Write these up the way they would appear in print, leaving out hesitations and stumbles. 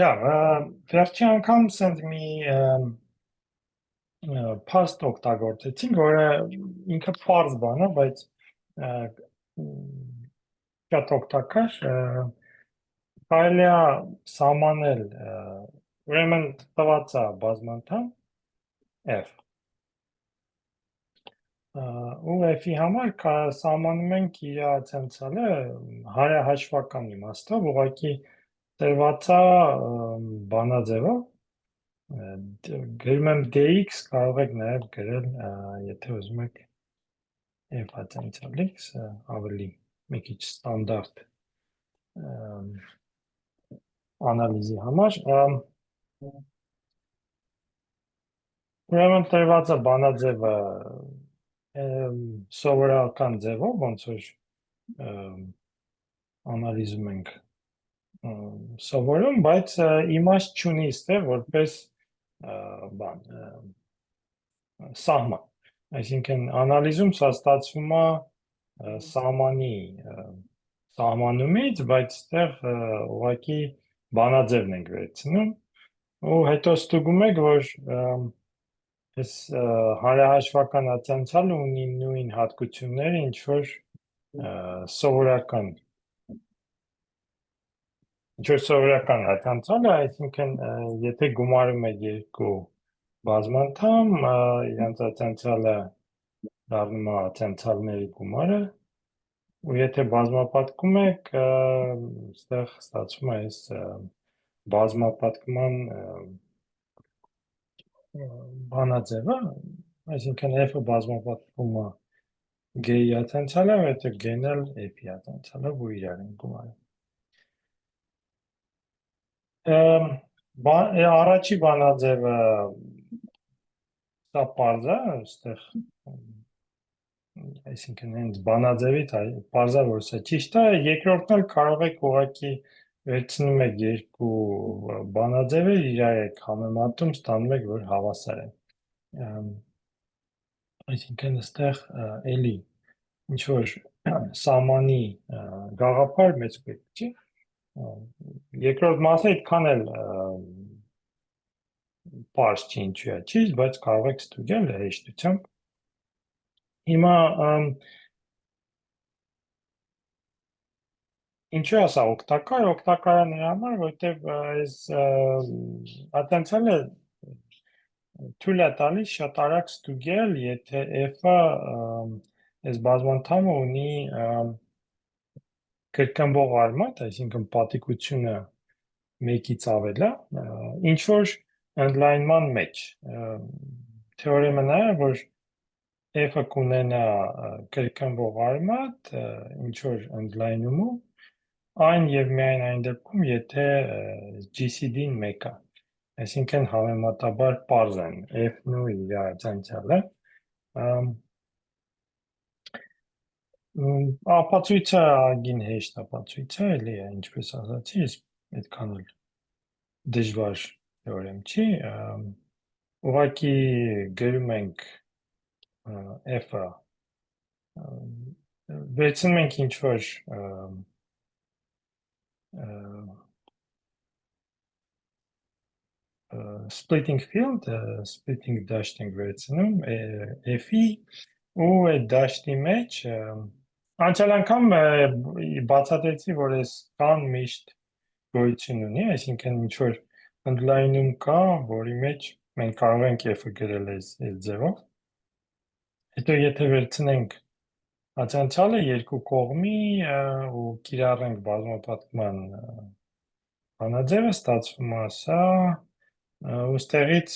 Վերջի անգամ սենց մի փաստ օգտագործեցինք, որը ինքը պարզ բան է, բայց շատ օգտակար, կարելի է սահմանել, ուրեմն տված է բազմանդամ F, ու F-ի համար սահմանում ենք իր ցենցալը հարահաշվական իմաստով, ուղղակի տրված է բանաձևով, գրում եմ dx, կարող եք նաև գրել, եթե ուզում եք F հատենցալ x, ավելի մի քիչ ստանդարտ անալիզի համար, ուրեմն տրված է բանաձևը սովորական ձևով, ոնց որ անալիզում ենք սովորում, բայց իմաստ չունի ստեղ որպես բան սահման, այսինքն անալիզում սա ստացվում է սահմանի սահմանումից, բայց ստեղ ուղղակի բանաձևն ենք վերցնում ու հետո ստուգում եք, որ այս հարահաշվական հատանցալը ունի նույն հատկությունները, ինչ որ սովորական հատանցալը, այսինքն եթե գումարում եք երկու բազմանդամ, իրանց հատանցալը դառնում է հատանցալների գումարը, ու եթե բազմապատկում եք, այստեղ ստացվում է այս բազմապատկման բանաձևը, այսինքն F-ը բազմապատկում է G-ի հատանցալը, հետո G-ն էլ F-ի հատանցալը, ու իրար են գումարում։ Առաջի բանաձևը սա պարզ է, այստեղ այսինքն հենց բանաձևի պարզ է, որ սա ճիշտ է, երկրորդն էլ կարող եք ուղղակի վերցնում եք երկու բանաձևեր, իրար եք համեմատում, ստանում եք, որ հավասար են։ Այսինքն այստեղ էլի ինչ որ սահմանի գաղափար մեծ պետք չի։ Երկրորդ մասը այդքան էլ պարզ չի, ինչու է ճիշտ, բայց կարող եք ստուգել հեշտությամբ։ Հիմա ինչու է սա օգտակար, օգտակար է նրա համար, որտեվ այս հատանցալը թույլ է տալիս շատ արագ ստուգել, եթե F-ը այս բազմանդամը ունի կրկնվող արմատ, այսինքն պատիկությունը 1-ից ավել է, ինչ որ ընդլայնման մեջ։ Թեորեմը նա է, որ F-ը կունենա կրկնվող արմատ, ինչ որ ընդլայնումով, այն եւ միայն այն դեպքում, եթե GCD-ն 1 է, այսինքն համեմատաբար պարզ են F-ն ու իր հատանցալը։ Ապացույցը ագին հեշտ ապացույց է, էլի է, ինչպես ասացի, այդքան էլ դժվար թեորեմ չի, ուղղակի գրում ենք F-ը, վերցնում ենք ինչ որ splitting field, splitting դաշտ ենք վերցնում F-ի ու այդ դաշտի մեջ անցյալ անգամ բացատրեցի, որ այս կան միշտ գոյություն ունի, այսինքն ինչ որ ընդլայնում կա, որի մեջ մենք կարող ենք F-ը գրել այս ձևով։ Հետո եթե վերցնենք հատանցալը երկու կողմի ու կիրառենք բազմապատկման բանաձևը, ստացվում է սա, ու ստեղից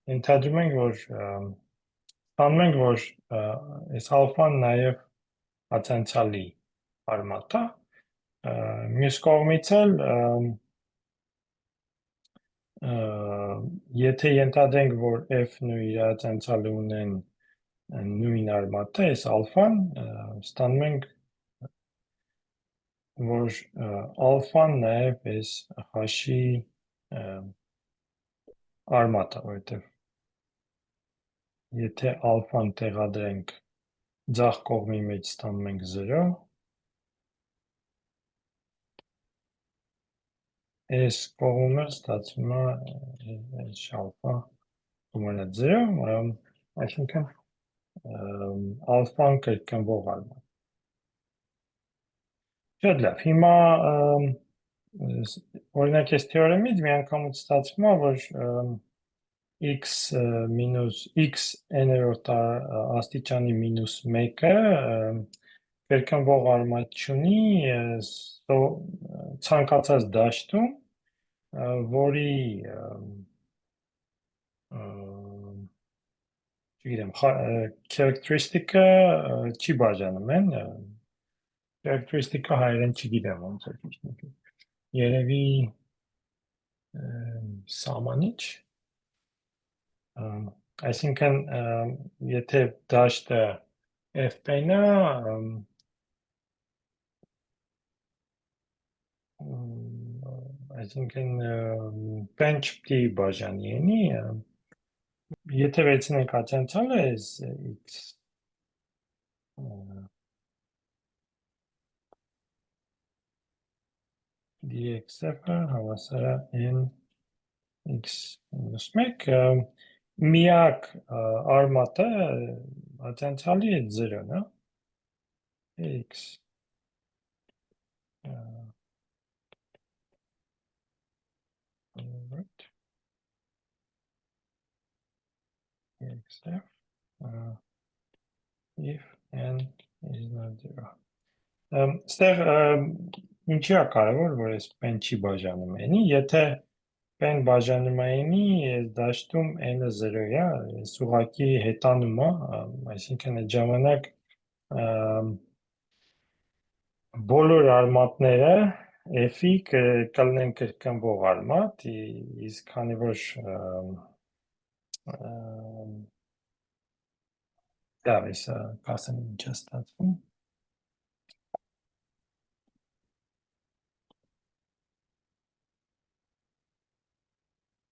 ենթադրում ենք, որ ստանում ենք, որ այս ալֆան նաև հատանցալի արմատ է, մյուս կողմից էլ եթե ենթադրենք, որ F-ն ու իր հատանցալը ունեն նույն արմատը, այս ալֆան, ստանում ենք, որ ալֆան նաև այս հաշի արմատ է, որտև եթե ալֆան տեղադրենք ձախ կողմի մեջ ստանում ենք 0, այս կողմը ստացվում է շալֆա կոմունը 0, այսինքն ալֆան կրկնվող արմատ։ Շատ լավ, հիմա օրինակ այս թեորեմից միանգամից ստացվում է, որ x մինուս x n-րդ աստիճանի մինուս 1-ը կրկնվող արմատ չունի ցանկացած դաշտում, որի չգիտեմ, characteristic-ը չի բաժանում են, characteristic-ը հայերեն չգիտեմ ոնց է ճիշտ։ Երևի սամանիչ, այսինքն եթե դաշտը f-ն է, այսինքն pen չպետք է բաժանի անի, եթե վերցնենք ատենցալը այս x dxf-ը հավասար է n x մինուս 1, միակ արմատը ատենցալի է 0-ն է, x xf if n is not 0. Ստեղ ինչի է կարևոր, որ այս pen չի բաժանում n-ի, եթե pen բաժանում է n-ի, այս դաշտում n-ը 0 է, այս ուղղակի հետանում է, այսինքն այդ ժամանակ բոլոր արմատները f-ի կլինեն կրկնվող արմատ, իսկ քանի որ դավես կասեմ ինչ է ստացվում։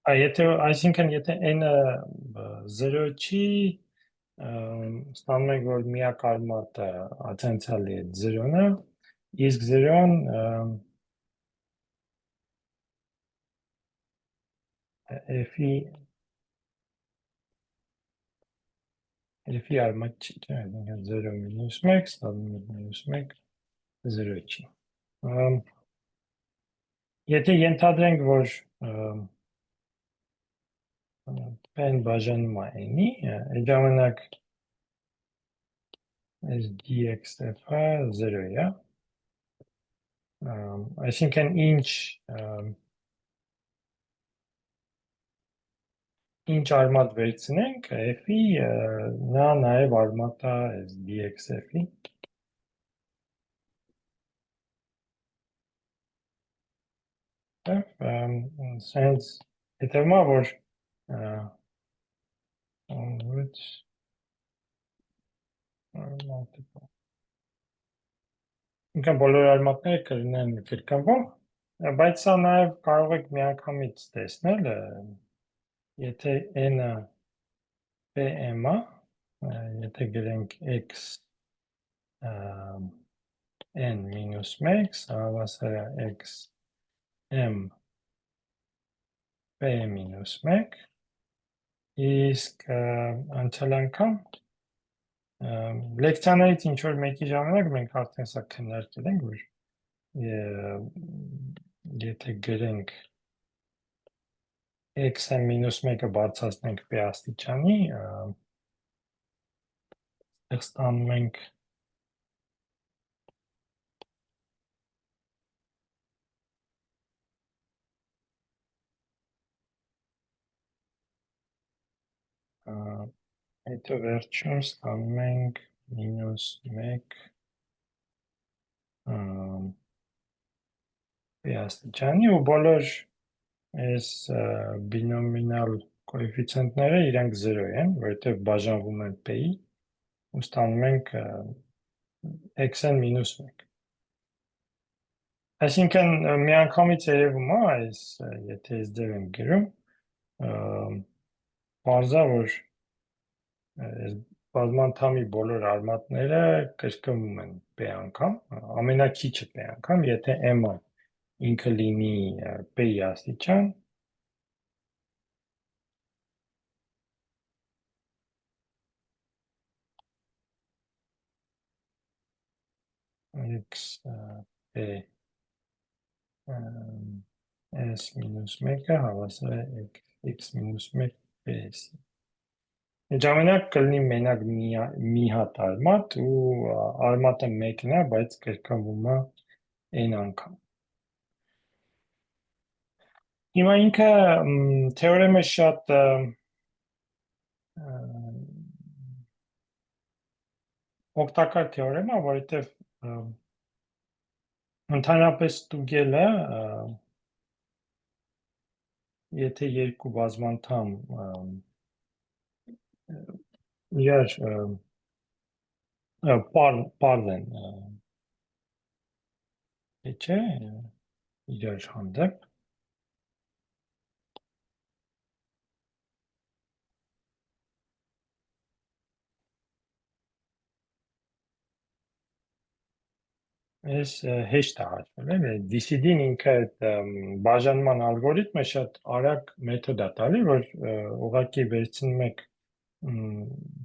Այսինքն եթե n-ը 0 չի, ստանում ենք, որ միակ արմատը ատենցալի է 0-ն է, իսկ 0-ն f-ի արմատ չի, այսինքն 0 մինուս 1, ստանում ենք մինուս 1, 0 չի։ Եթե ենթադրենք, որ pen բաժանում է n-ի, այդ ժամանակ այս dxf-ը 0 է, այսինքն ինչ արմատ վերցնենք, f-ի, նա նաև արմատ է այս dxf-ի, սենց հետևում է, որ ինքան բոլոր արմատները կլինեն կրկնվող, բայց սա նաև կարող եք միանգամից տեսնել, եթե n-ը pm-ը, եթե գրենք x n մինուս 1, հավասար է x m p մինուս 1, իսկ անցյալ անգամ լեկցիաներից ինչ-որ մեկի ժամանակ մենք արդեն սա քննարկել ենք, որ եթե գրենք x-ը մինուս 1-ը բարձրացնենք p աստիճանի, ստանում ենք հետո վերջում ստանում ենք մինուս 1 p աստիճանի ու բոլոր այս բինոմինալ կոեֆիցիենտները իրանք 0 են, որովհետև բաժանվում են p-ի ու ստանում ենք x-n մինուս 1։ Այսինքն միանգամից երևում է, եթե այս դեր ենք գրում, պարզա, որ բազմանդամի բոլոր արմատները կրկնվում են p անգամ, ամենաքիչը p անգամ, եթե m-ը ինքը լինի p-ի աստիճան, x p s մինուս 1-ը հավասար է x մինուս 1 ps։ Ժամանակ կլինի մենակ մի հատ արմատ ու արմատը մեկն է, բայց կրկնվում է n անգամ։ Հիմա ինքը թեորեմը շատ օգտակար թեորեմ է, որովհետև ընդհանրապես ստուգելը, եթե երկու բազմանդամ իրար պարզ են, չէ, իրար հանդեպ, ես հեշտ է հաշվել, DCD-ն ինքը այդ բաժանման ալգորիթմը շատ արագ մեթոդ է տալի, որ ուղղակի վերցնում եք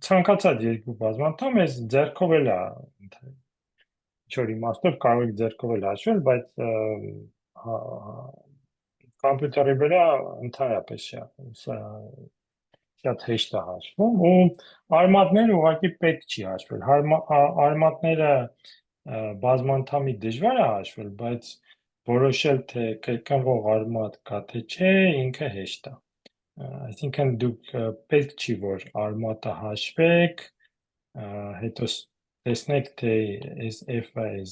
ցանկացած երկու բազմանդամ, ես ձեռքով էլ ինչ-որ իմաստով կարող եք ձեռքով էլ հաշվել, բայց կոմպյուտերի վրա ընդհանրապես շատ հեշտ է հաշվում ու արմատները ուղղակի պետք չի հաշվել, արմատները բազմանդամի դժվար է հաշվել, բայց որոշել թե կրկնվող արմատ կա թե չէ, ինքը հեշտ է։ Այսինքն դուք պետք չի, որ արմատը հաշվեք, հետո տեսնեք, թե այս f-ը այս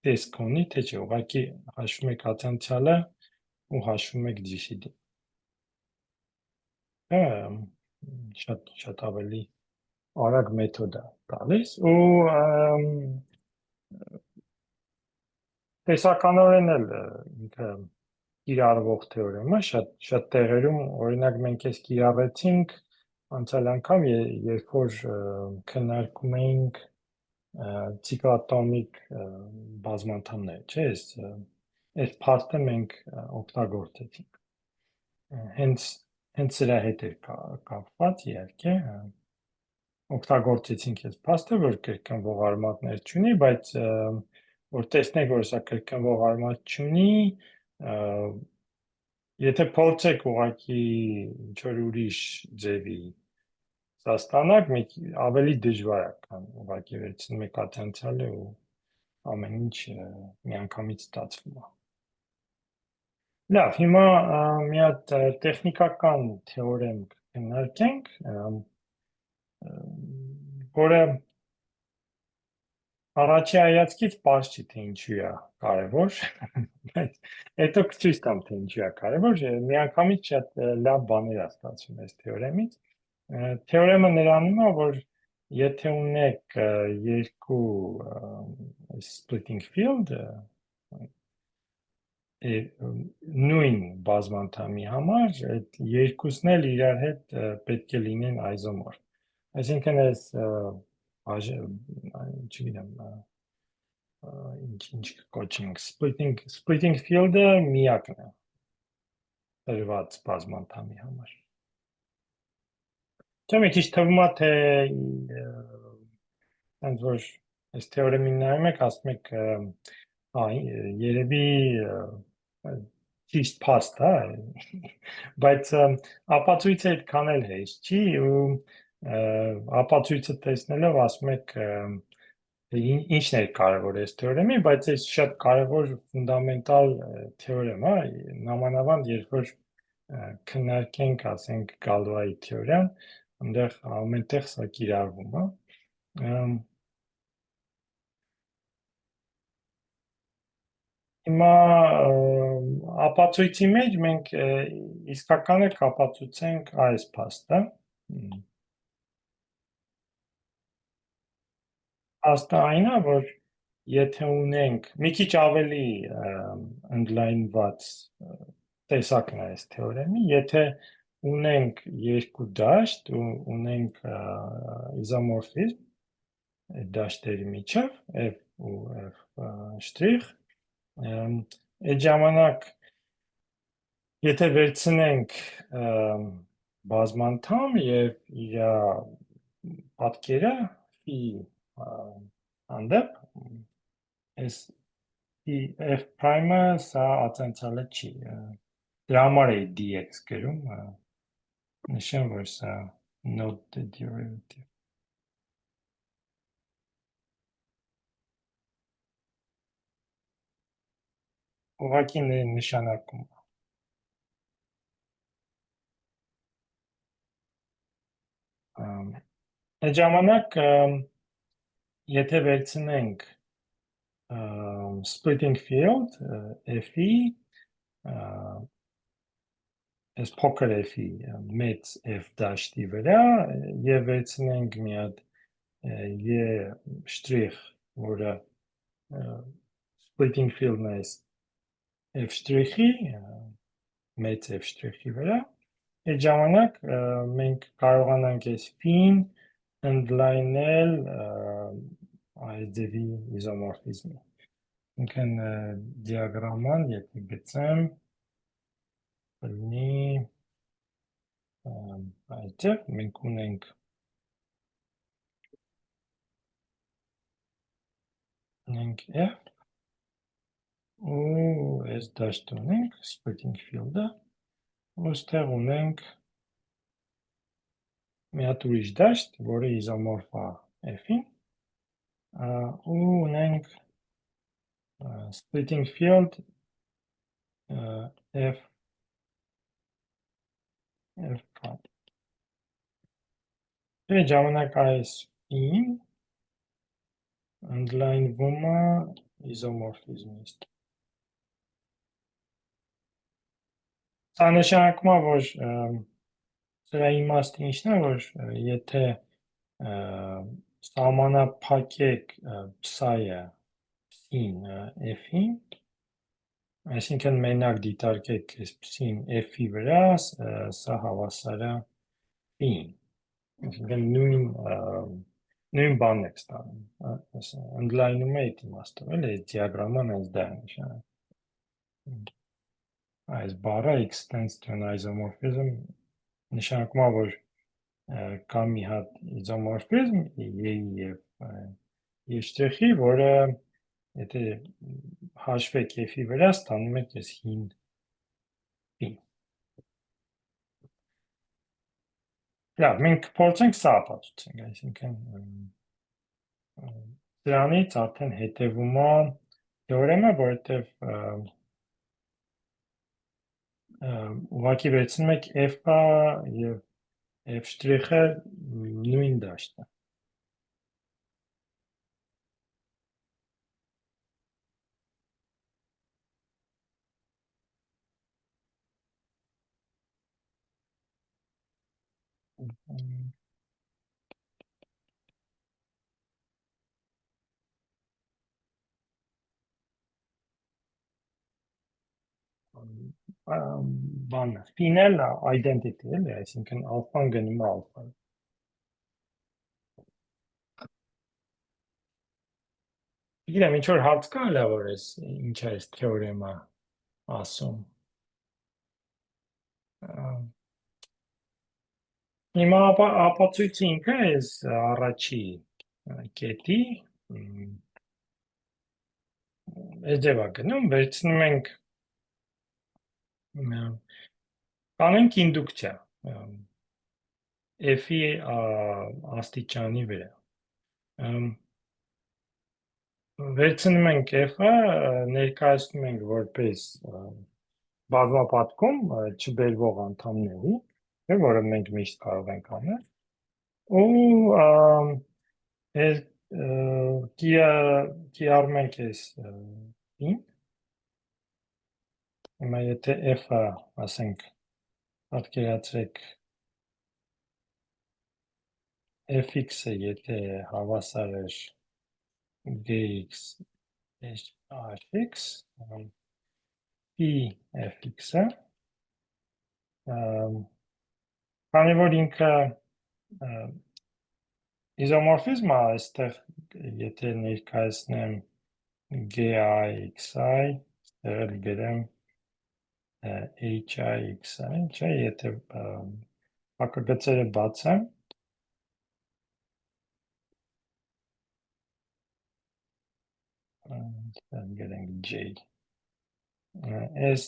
տեսք ունի, թե չէ, ուղղակի հաշվում եք հացանցյալը ու հաշվում եք GCD։ Շատ ավելի արագ մեթոդ է տալիս ու տեսականորեն էլ ինքը կիրառվող թեորեմը շատ տեղերում, օրինակ մենք էս կիրառեցինք անցյալ անգամ, երբ որ քննարկում էինք ցիկլատոմիկ բազմանդամներ, չէ՞, այս փաստը մենք օգտագործեցինք։ Հենց սրա հետ էր կապված, իհարկե, օգտագործեցինք այս փաստը, որ կրկնվող արմատներ չունի, բայց որ տեսնենք, որ սա կրկնվող արմատ չունի, եթե փորձեք ուղղակի ինչ-որ ուրիշ ձևի սա ստանաք, ավելի դժվար է, քան ուղղակի վերցնում եք հացանցյալը ու ամեն ինչ միանգամից ստացվում է։ Լավ, հիմա մի հատ տեխնիկական թեորեմ կքննարկենք, որը առաջի հայացքից պարզ չի, թե ինչու է կարևոր, բայց հետո կցույց տամ, թե ինչու է կարևոր, միանգամից շատ լավ բաներ է ստացվում այս թեորեմից։ Թեորեմը նրանում է, որ եթե ունեք երկու splitting field, նույն բազմանդամի համար, այդ երկուսն էլ իրար հետ պետք է լինեն այզոմորֆ։ Այսինքն այս չգիտեմ, ինչ կոչենք, splitting field-ը միակն է տրված բազմանդամի համար։ Չէ, մի քիչ թվում է, թե այնց որ այս թեորեմին նայում եք, ասում եք, երևի ճիշտ փաստ է, բայց ապացույցը այդքան էլ հեշտ չի ու ապացույցը տեսնելով ասում եք ինչն է կարևոր այս թեորեմի, բայց այս շատ կարևոր ֆունդամենտալ թեորեմ է, նամանավանդ երբ որ քննարկենք, ասենք, Գալուայի թեորեմ, այնտեղ ամենտեղ սա կիրառվում է։ Հիմա ապացույցի մեջ մենք իսկականը կապացուցենք այս փաստը։ Փաստը այն է, որ եթե ունենք մի քիչ ավելի ընդլայնված տեսակն է այս թեորեմի, եթե ունենք երկու դաշտ ու ունենք իզոմորֆիզմ այդ դաշտերի միջև f ու f', այդ ժամանակ եթե վերցնենք բազմանդամ եւ իր պատկերը phi հանդեպ այս f prime-ը սա ացենցիալը չի դրա համար է dx գրում նշեմ որ սա not the derivative ուղղակի նշանակում այդ ժամանակ եթե վերցնենք splitting field f-ի այս փոքր f-ի մեծ f դաշտի վրա եւ վերցնենք մի հատ e շտրիխ որը splitting field-ն է f շտրիխի մեծ f շտրիխի վրա այդ ժամանակ մենք կարողանանք այս phi-ն ընդլայնել այս ձևի իզոմորֆիզմը ինքն դիագրաման եթե գծեմ լինի այդտեղ մենք ունենք f ու այս դաշտ ունենք splitting field-ը ու ստեղ ունենք մի հատ ուրիշ դաշտ որը իզոմորֆ է f-ին ու ունենք splitting field f prime այդ ժամանակ այս in ընդլայնվում է իզոմորֆիզմից սա նշանակում է որ սրա իմաստը ինչն է որ եթե սահմանափակեք psi-ը psi-ն f-ին այսինքն մենակ դիտարկեք այս psi-ն f-ի վրա սա հավասար է phi-ին այսինքն նույն բանն եք ստանում ընդլայնում է այդ իմաստով էլի այդ դիագրաման այս դա է նշանակում այս բառը extends to an isomorphism նշանակում է որ կա մի հատ իզոմորֆիզմ e-ի եւ շտրիխի որը եթե հաշվեք f-ի վրա ստանում եք այս հին phi լավ մենք փորձենք սա ապացուցենք այսինքն դրանից արդեն հետևում է թեորեմը որովհետեւ ուղղակի վերցնում եք f-ը եւ f շտրիխը նույն դաշտը բանը ֆինել identity էլի այսինքն ալֆան գնում է ալֆա Գիտեմ ինչ որ հարց կա հələ որ էս ինչ է էս թեորեմը ասում հիմա ապացույցը ինքը էս առաջի կետի այս ձև է գնում վերցնում ենք կանենք ինդուկցիա f-ի աստիճանի վրա վերցնում ենք f-ը ներկայացնում ենք որպես բազմապատկում չբերվող անդամների որը մենք միշտ կարող ենք անել ու կիրառենք այս in հիմա եթե f-ը ասենք պատկերացրեք fx-ը եթե հավասար էր dx hx p fx-ը քանի որ ինքը իզոմորֆիզմը այստեղ եթե ներկայացնեմ gi xi տեղը գրեմ HIX-ը, չէ, եթե հակագծերը բացեմ, գրենք J, այս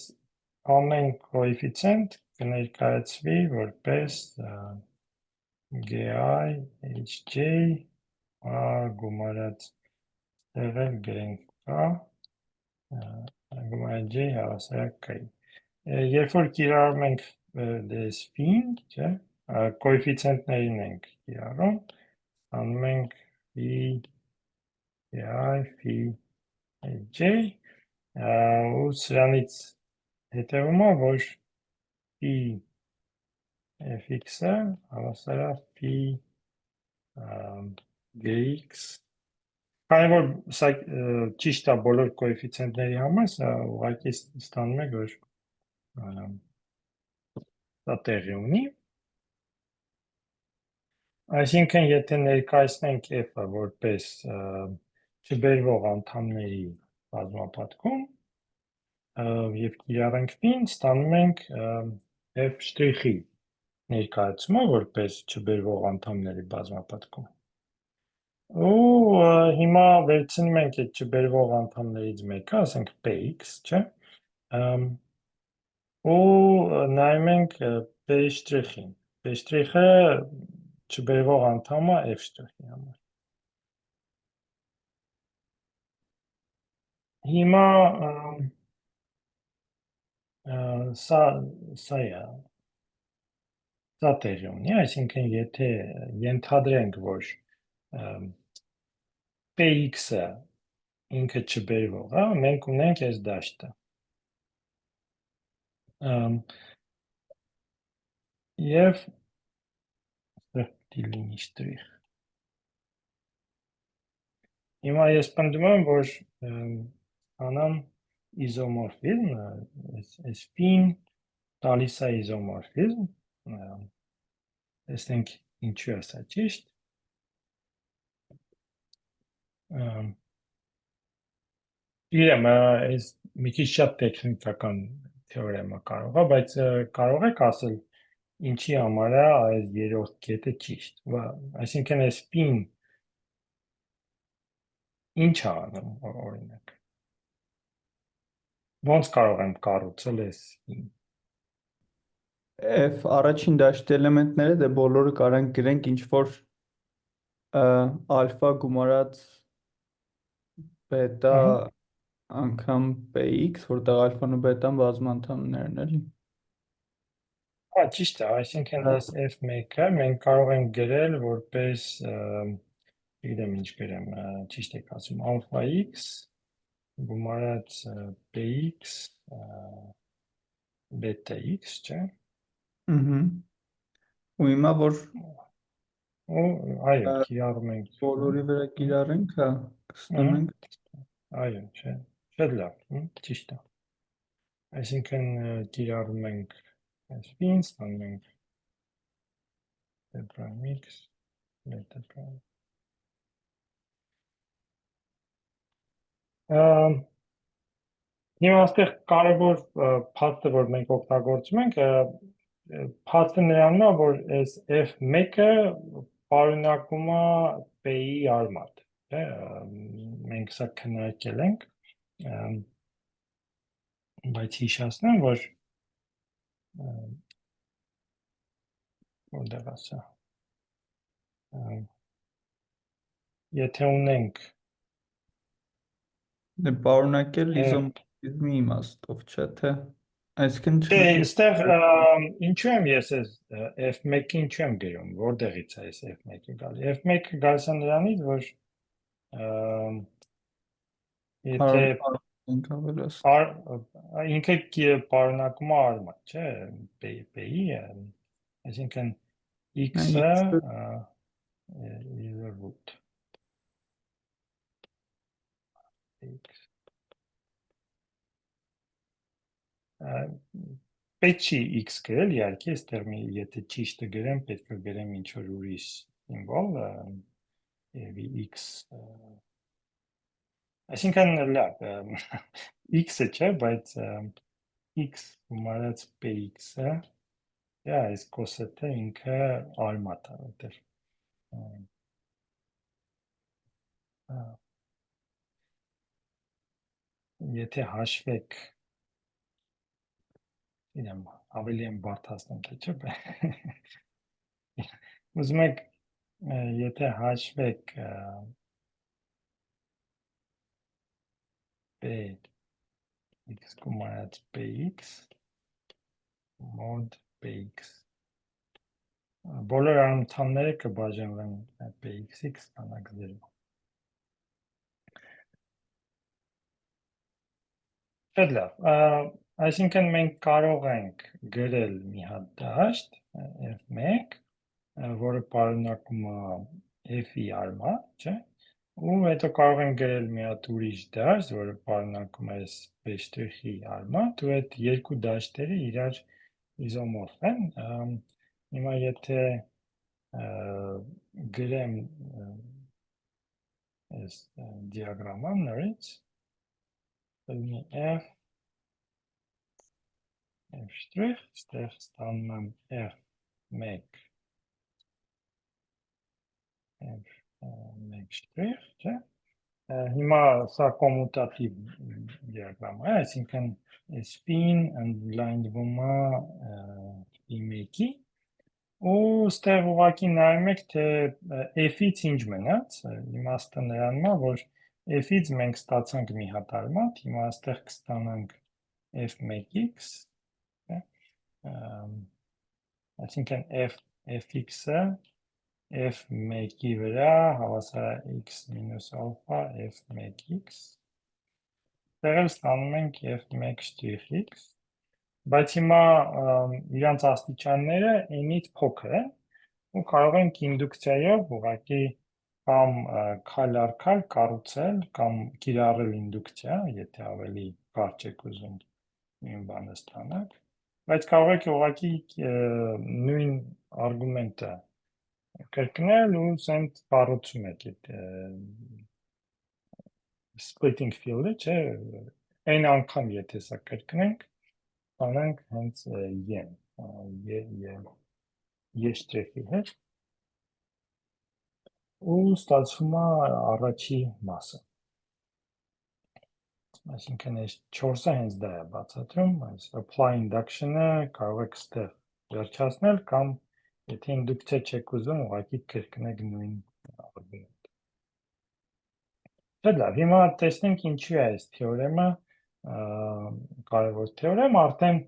ամեն կոեֆիցիենտ կներկայացվի որպես GI, HJ, գումարած տեղը գրենք կա, գումարած J հավասարակ կայի։ Երբ որ կիրառում ենք դες ֆին, չէ, կոեֆիցիենտներին ենք կիրառում, անում ենք phi, phi, j, ու սրանից հետևում է, որ phi fx-ը հավասար է phi gx, քանի որ սա ճիշտ է բոլոր կոեֆիցիենտների համար, սա ուղղակի ստանում է, որ դա տեղի ունի։ Այսինքն, եթե ներկայացնենք f-ը որպես չբերվող անդամների բազմապատկում եւ կիրառենք ֆին, ստանում ենք f'-ի ներկայացումը որպես չբերվող անդամների բազմապատկում։ Ու հիմա վերցնում ենք այդ չբերվող անդամներից մեկը, ասենք px, չէ՞։ Ու նայում ենք p'-ին։ P'-ը չբերվող անդամը f'-ի համար։ Հիմա սա է, սա տեղի ունի, այսինքն եթե ենթադրենք, որ px-ը ինքը չբերվող է, մենք ունենք այս դաշտը։ Եվ լինի շտրիխ։ Հիմա ես պնդում եմ, որ անամ իզոմորֆիզմ, այս ֆին տալիս է իզոմորֆիզմ, տեսնենք ինչու է սա ճիշտ։ Իրեմ, այս մի քիչ շատ տեխնիկական թեորեմա կարող է, բայց կարող եք ասել ինչի համար է այս երրորդ կետը ճիշտ։ Այսինքն այս ֆին ինչ է անում, օրինակ։ Ոնց կարող եմ կառուցել այս ֆին։ F առաջին դաշտի էլեմենտները դե բոլորը կարանք գրենք ինչ որ ալֆա գումարած բետա անգամ px, որտեղ ալֆան ու բետան բազմանդամներն էլի։ Հա, ճիշտ է, այսինքն այս f1-ը մենք կարող ենք գրել որպես գիտեմ ինչ գրեմ, ճիշտ եք ասում, ալֆա x գումարած px բետա x, չէ՞։ Ու հիմա որ Ու այո, կիրառում ենք բոլորի վրա կիրառենք, հա, կստանանք։ Այո, շատ լավ, ճիշտ է։ Այսինքն կիրառում ենք այս ֆին, ստանում ենք x, բետա prime։ Հիմա այստեղ կարևոր փաստը, որ մենք օգտագործում ենք, փաստը նրանում է, որ այս f1-ը պարունակում է p-ի արմատ, չէ՞, մենք սա քննարկել ենք, բայց հիշեցնեմ, որ որտեղ է սա։ Եթե ունենք Դե պարունակել իզոմորֆիզմի իմաստով, չէ՞ թե։ Այսինքն Դե, չլքի այստեղ ինչու եմ ես այս f1-ը ինչու եմ գրում, որտեղից է այս f1-ը գալի։ F1-ը գալիս է նրանից, որ եթե ենք ավելացնում։ ինքը պարունակում է արմատ, չէ, p-ի, այսինքն x-ը is a root x պետք չի x գրել, իհարկե, այստեղ եթե ճիշտը գրեմ, պետք է գրեմ ինչ որ ուրիշ սիմվոլ, եւ x Այսինքն լավ, x-ը չէ, բայց x գումարած px-ը, այս կոսեթը ինքը արմատ է, որտեղ եթե հաշվեք, իրեմ ավելի եմ բարդացնում, թե չէ, ուզում եք, եթե հաշվեք x գումարած px մոդ px բոլոր արմատները կբաժանվեն px-ի կստանաք 0։ Շատ լավ, այսինքն մենք կարող ենք գրել մի հատ դաշտ f1, որը պարունակում է f-ի արմատ, չէ՞, ու հետո կարող ենք գրել մի հատ ուրիշ դաշտ, որը պարունակում է p'-ի արմատ, ու այդ երկու դաշտերը իրար իզոմորֆ են։ Հիմա եթե գրեմ այս դիագրամը նորից, լինի f, f', ստեղ ստանում եմ f1, f1', չէ՞։ Հիմա սա կոմուտատիվ դիագրամ է, այսինքն այս pin ընդլայնվում է p1-ի, ու ստեղ ուղղակի նայում եք, թե f-ից ինչ մնաց, իմաստը նրանում է, որ f-ից մենք ստացանք մի հատ արմատ, հիմա ստեղ կստանանք f1x, այսինքն fx-ը f1-ի վրա հավասար է x մինուս ալֆա f1x, տեղել ստանում ենք f1'x, բայց հիմա իրանց աստիճանները n-ից փոքր են, ու կարող ենք ինդուկցիայով ուղղակի կամ քայլ առ քայլ կառուցել կամ կիրառել ինդուկցիա, եթե ավելի կարճ եք ուզում նույն բանը ստանաք, բայց կարող եք ուղղակի նույն արգումենտը կրկնել ու սենց կառուցում եք այդ splitting field-ը, չէ, այն անգամ եթե սա կրկնենք, ստանանք հենց y'-ի հետ, ու ստացվում է առաջի մասը։ Այսինքն այս 4-ը հենց դա է բացատրում, այս apply induction-ը կարող եք ստեղ վերջացնել կամ եթե ինդուկցիա չեք ուզում, ուղղակի կրկնեք նույն արգումենտը։ Շատ լավ, հիմա տեսնենք ինչու է այս թեորեմը կարևոր թեորեմ, արդեն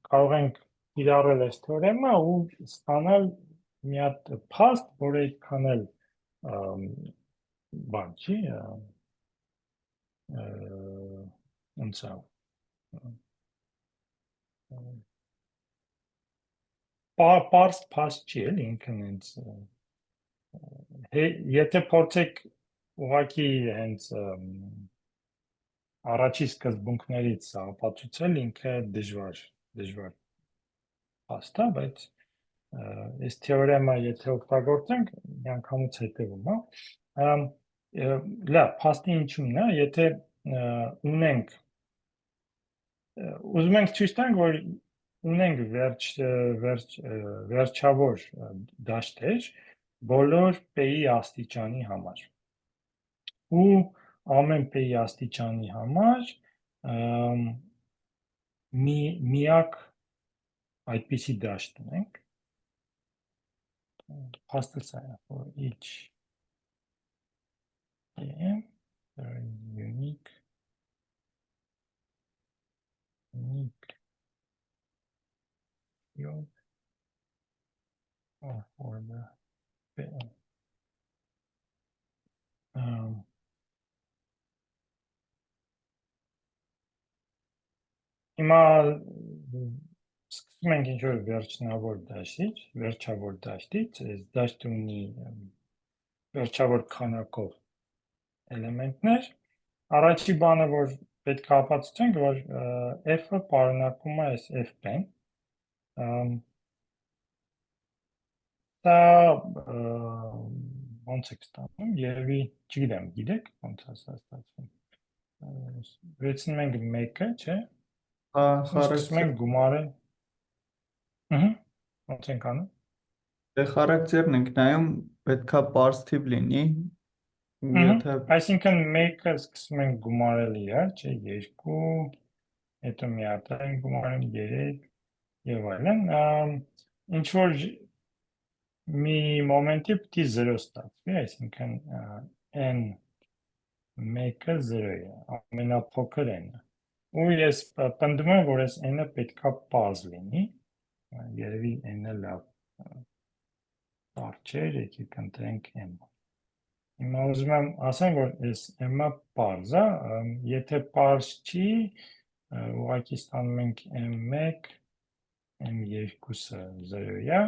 կարող ենք կիրառել այս թեորեմը ու ստանալ մի հատ փաստ, որը այդքան էլ բան չի, ոնց է, պարզ փաստ չի էլ ինքն հենց, եթե փորձեք ուղղակի հենց առաջի սկզբունքներից ապացուցել, ինքը դժվար փաստ է, բայց այս թեորեմը եթե օգտագործենք, միանգամից հետևում է, լավ, փաստի ինչումն է, եթե ունենք, ուզում ենք ցույց տանք, որ ունենք վերջավոր դաշտեր բոլոր p-ի աստիճանի համար, ու ամեն p-ի աստիճանի համար միակ այդպիսի դաշտ ունենք, փաստը սա է, for each unique field for the p. Հիմա սկսում ենք ինչ-որ վերջնավոր դաշտից, այս դաշտը ունի վերջավոր քանակով էլեմենտներ, առաջի բանը, որ պետք է ապացուցենք, որ f-ը պարունակում է այս f-ն, դա ոնց եք ստանում, երևի չգիտեմ, գիտեք ոնց է սա ստացվում։ Վերցնում ենք 1-ը, չէ՞։ Սկսում ենք գումարել։ Ոնց ենք անում։ Խարակտերն ենք նայում, պետքա պարզ թիվ լինի, ու եթե Այսինքն 1-ը սկսում ենք գումարել իրար, չէ, 2, հետո մի հատ ենք գումարում 3 եւ այլն, ինչ որ մի մոմենտի պիտի 0 ստացվի, այսինքն n 1-ը 0 է, ամենափոքր n-ը։ Ու ես պնդում եմ, որ այս n-ը պետքա պարզ լինի, երևի n-ը լավ պարզ չէ, եկեք ընտրենք m։ Հիմա ուզում եմ ասեմ, որ այս m-ը պարզ է, եթե պարզ չի, ուղղակի ստանում ենք m1, m2-ը 0-ա,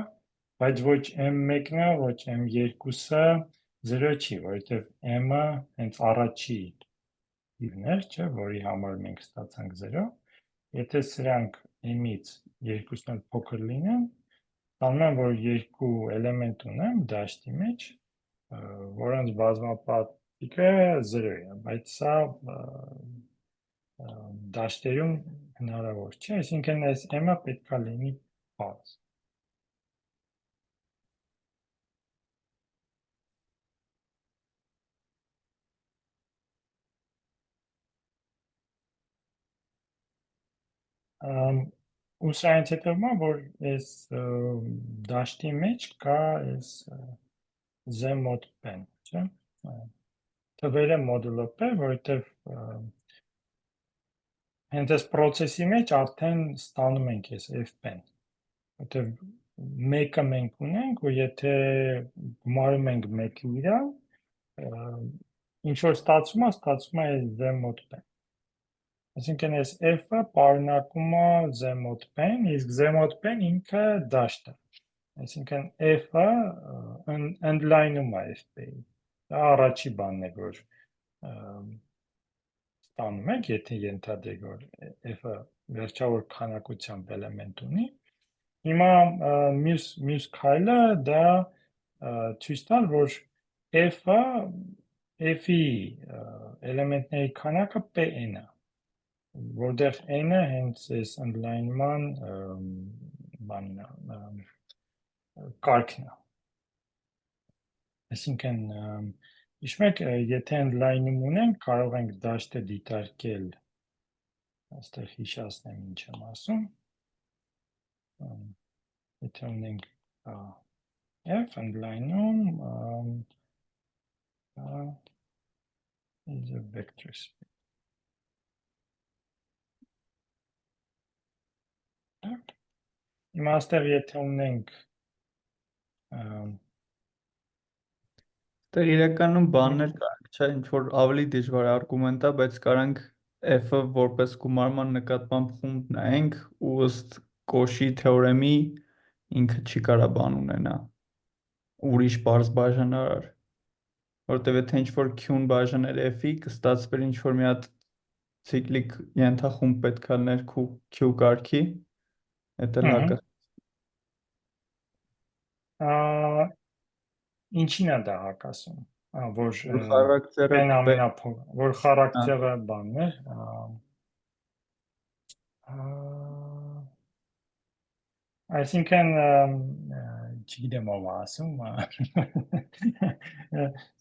բայց ոչ m1-ը, ոչ m2-ը 0 չի, որովհետև m-ը հենց առաջի թիվն էր, չէ, որի համար մենք ստացանք 0, եթե սրանք m-ից երկուսն էլ փոքր լինեն, ստանում եմ, որ երկու էլեմենտ ունեմ դաշտի մեջ, որոնց բազմապատիկը 0 է, բայց սա դաշտերում հնարավոր չէ, այսինքն այս m-ը պետքա լինի պարզ։ Ու սա այնց հետևում է, որ այս դաշտի մեջ կա այս z mod p-ն, չէ՞։ Թվերը մոդուլը p, որովհետև հենց այս process-ի մեջ արդեն ստանում ենք այս f-ն, որովհետև 1-ը մենք ունենք, ու եթե գումարում ենք 1-ը իրար, ինչ որ ստացվում է այս z mod p-ն։ Այսինքն այս f-ը պարունակում է z mod p-ն, իսկ z mod p-ն ինքը դաշտ է։ Այսինքն f-ը ընդլայնում է f-ը։ Դա առաջի բանն է, որ ստանում ենք, եթե ենթադրենք, որ f-ը վերջավոր քանակությամբ էլեմենտ ունի։ Հիմա մյուս քայլը դա ցույց տալ, որ f-ը f-ի էլեմենտների քանակը p-n է, որտեղ n-ը հենց այս ընդլայնման բանն է, կարգն է։ Այսինքն, հիշում եք, եթե ընդլայնում ունենք, կարող ենք դաշտը դիտարկել, այստեղ հիշացնեմ ինչ եմ ասում, եթե ունենք f ընդլայնում, is a vector space. Հիմա այստեղ եթե ունենք Դեռ իրականում բաններ կարանք, չէ, ինչ որ ավելի դժվար արգումենտ է, բայց կարանք f-ը որպես գումարման նկատմամբ խումբ նայենք ու ըստ Կոշի թեորեմի ինքը չի կարա բան ունենա ուրիշ պարզ բաժանարար, որտեվ եթե ինչ որ q-ն բաժանել f-ի կստացվեր ինչ որ մի հատ ցիկլիկ ենթախումբ պետք է լիներ q կարգի, դա լավ է։ Ինչին է դա հակասում, որ խարակտերը n ամենափոքր, որ խարակտերը բանն է, այսինքն չգիտեմ ով ասում,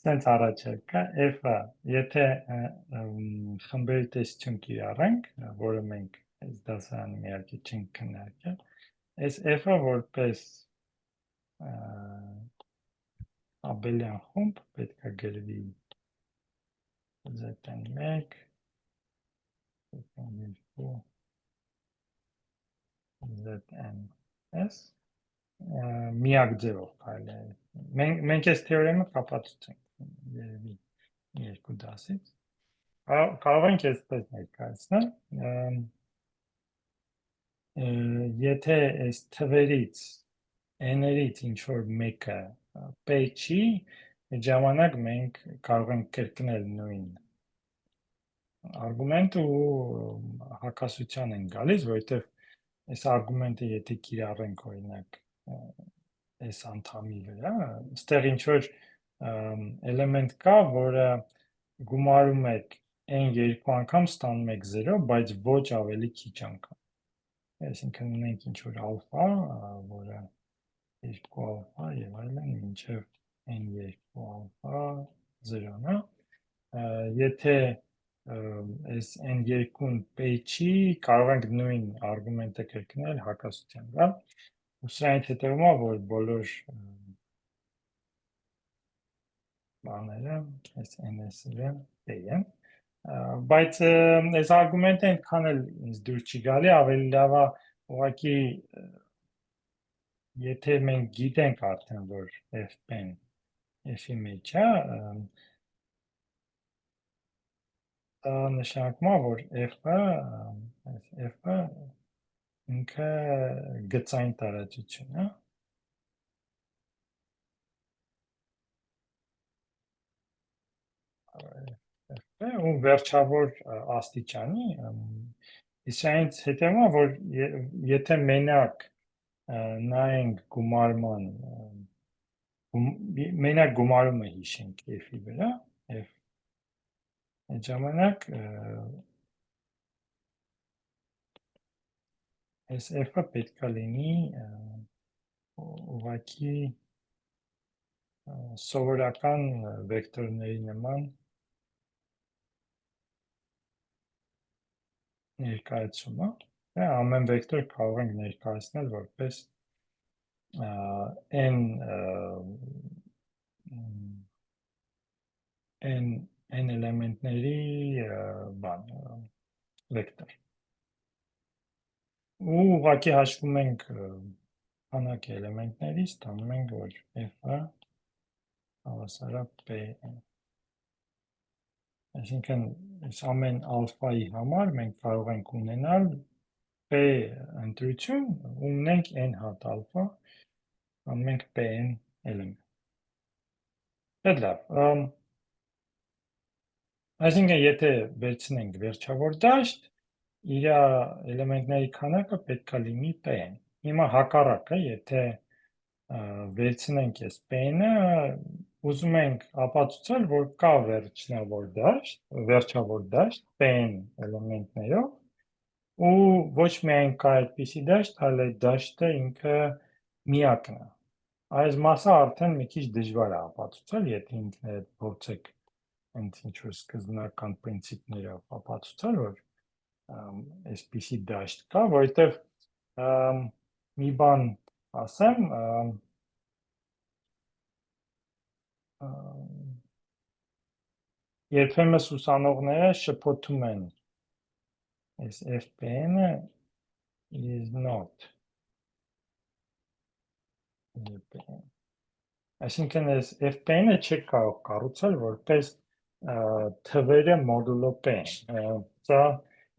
սենց առաջել կա, f-ը, եթե խմբերի տեսություն կիրառենք, որը մենք այս դասարանում իհարկե չենք քննարկել, այս f-ը որպես Abelian խումբ պետք է գրվի zn1, zn2, zns, միակ ձևով կարելի է։ Մենք այս թեորեմը կապացուցենք երևի երկու դասից։ Կարող ենք այսպես ներկայացնել, եթե այս թվերից n-երից ինչ որ մեկը p չի, այդ ժամանակ մենք կարող ենք կրկնել նույն արգումենտը ու հակասության են գալիս, որովհետև այս արգումենտը եթե կիրառենք օրինակ այս անդամի վրա, այստեղ ինչ որ էլեմենտ կա, որը գումարում եք n երկու անգամ ստանում եք 0, բայց ոչ ավելի քիչ անգամ։ Այսինքն ունենք ինչ-որ ալֆա, որը 2 ալֆա եւ այլն, մինչև n երկու ալֆա 0-ն է։ Եթե այս n2-ն p-չի, կարող ենք նույն արգումենտը կրկնել հակասության վրա։ Սրանից հետևում է, որ բոլոր բաները, այս ns-ը p-են, բայց այս արգումենտը այնքան էլ ինձ դուր չի գալի, ավելի լավ է ուղղակի եթե մենք գիտենք արդեն, որ f-ն f-ի մեջ է, դա նշանակում է, որ f-ը ինքը գծային տարածություն է, ու վերջավոր աստիճանի, իսրանից հետևում է, որ եթե մենակ նայենք գումարման, մենակ գումարումը հիշենք f-ի վրա, այդ ժամանակ այս f-ը պետք է լինի ուղղակի սովորական վեկտորների նման ներկայացումը, ամեն վեկտոր կարող ենք ներկայացնել որպես n էլեմենտների վեկտոր։ Ու ուղղակի հաշվում ենք քանակի էլեմենտներից, ստանում ենք, որ f-ը հավասար է p-ն։ Այսինքն, այս ամեն ալֆայի համար մենք կարող ենք ունենալ p ընտրություն, ունենք n հատ ալֆա, անում ենք p-n էլեմենտ։ Այդ լավ, այսինքն, եթե վերցնենք վերջավոր դաշտ, իր էլեմենտների քանակը պետք է լինի p-ն։ Հիմա հակառակը, եթե վերցնենք այս p-ը, ուզում ենք ապացուցել, որ կա վերջավոր դաշտ p-n էլեմենտներով, ու ոչ միայն կա այդպիսի դաշտ, այլ այդ դաշտը ինքը միակն է։ Այս մասը արդեն մի քիչ դժվար է ապացուցել, եթե ինքներդ փորձեք հենց ինչ-որ սկզբնական պրինցիպներով ապացուցել, որ այսպիսի դաշտ կա, որովհետև մի բան ասեմ, երբեմն ուսանողները շփոթում են այս FP-ը is not FP-ը։ Այսինքն այս FP-ը չեք կարող կառուցել որպես թվերը մոդուլո p-ն։ Սա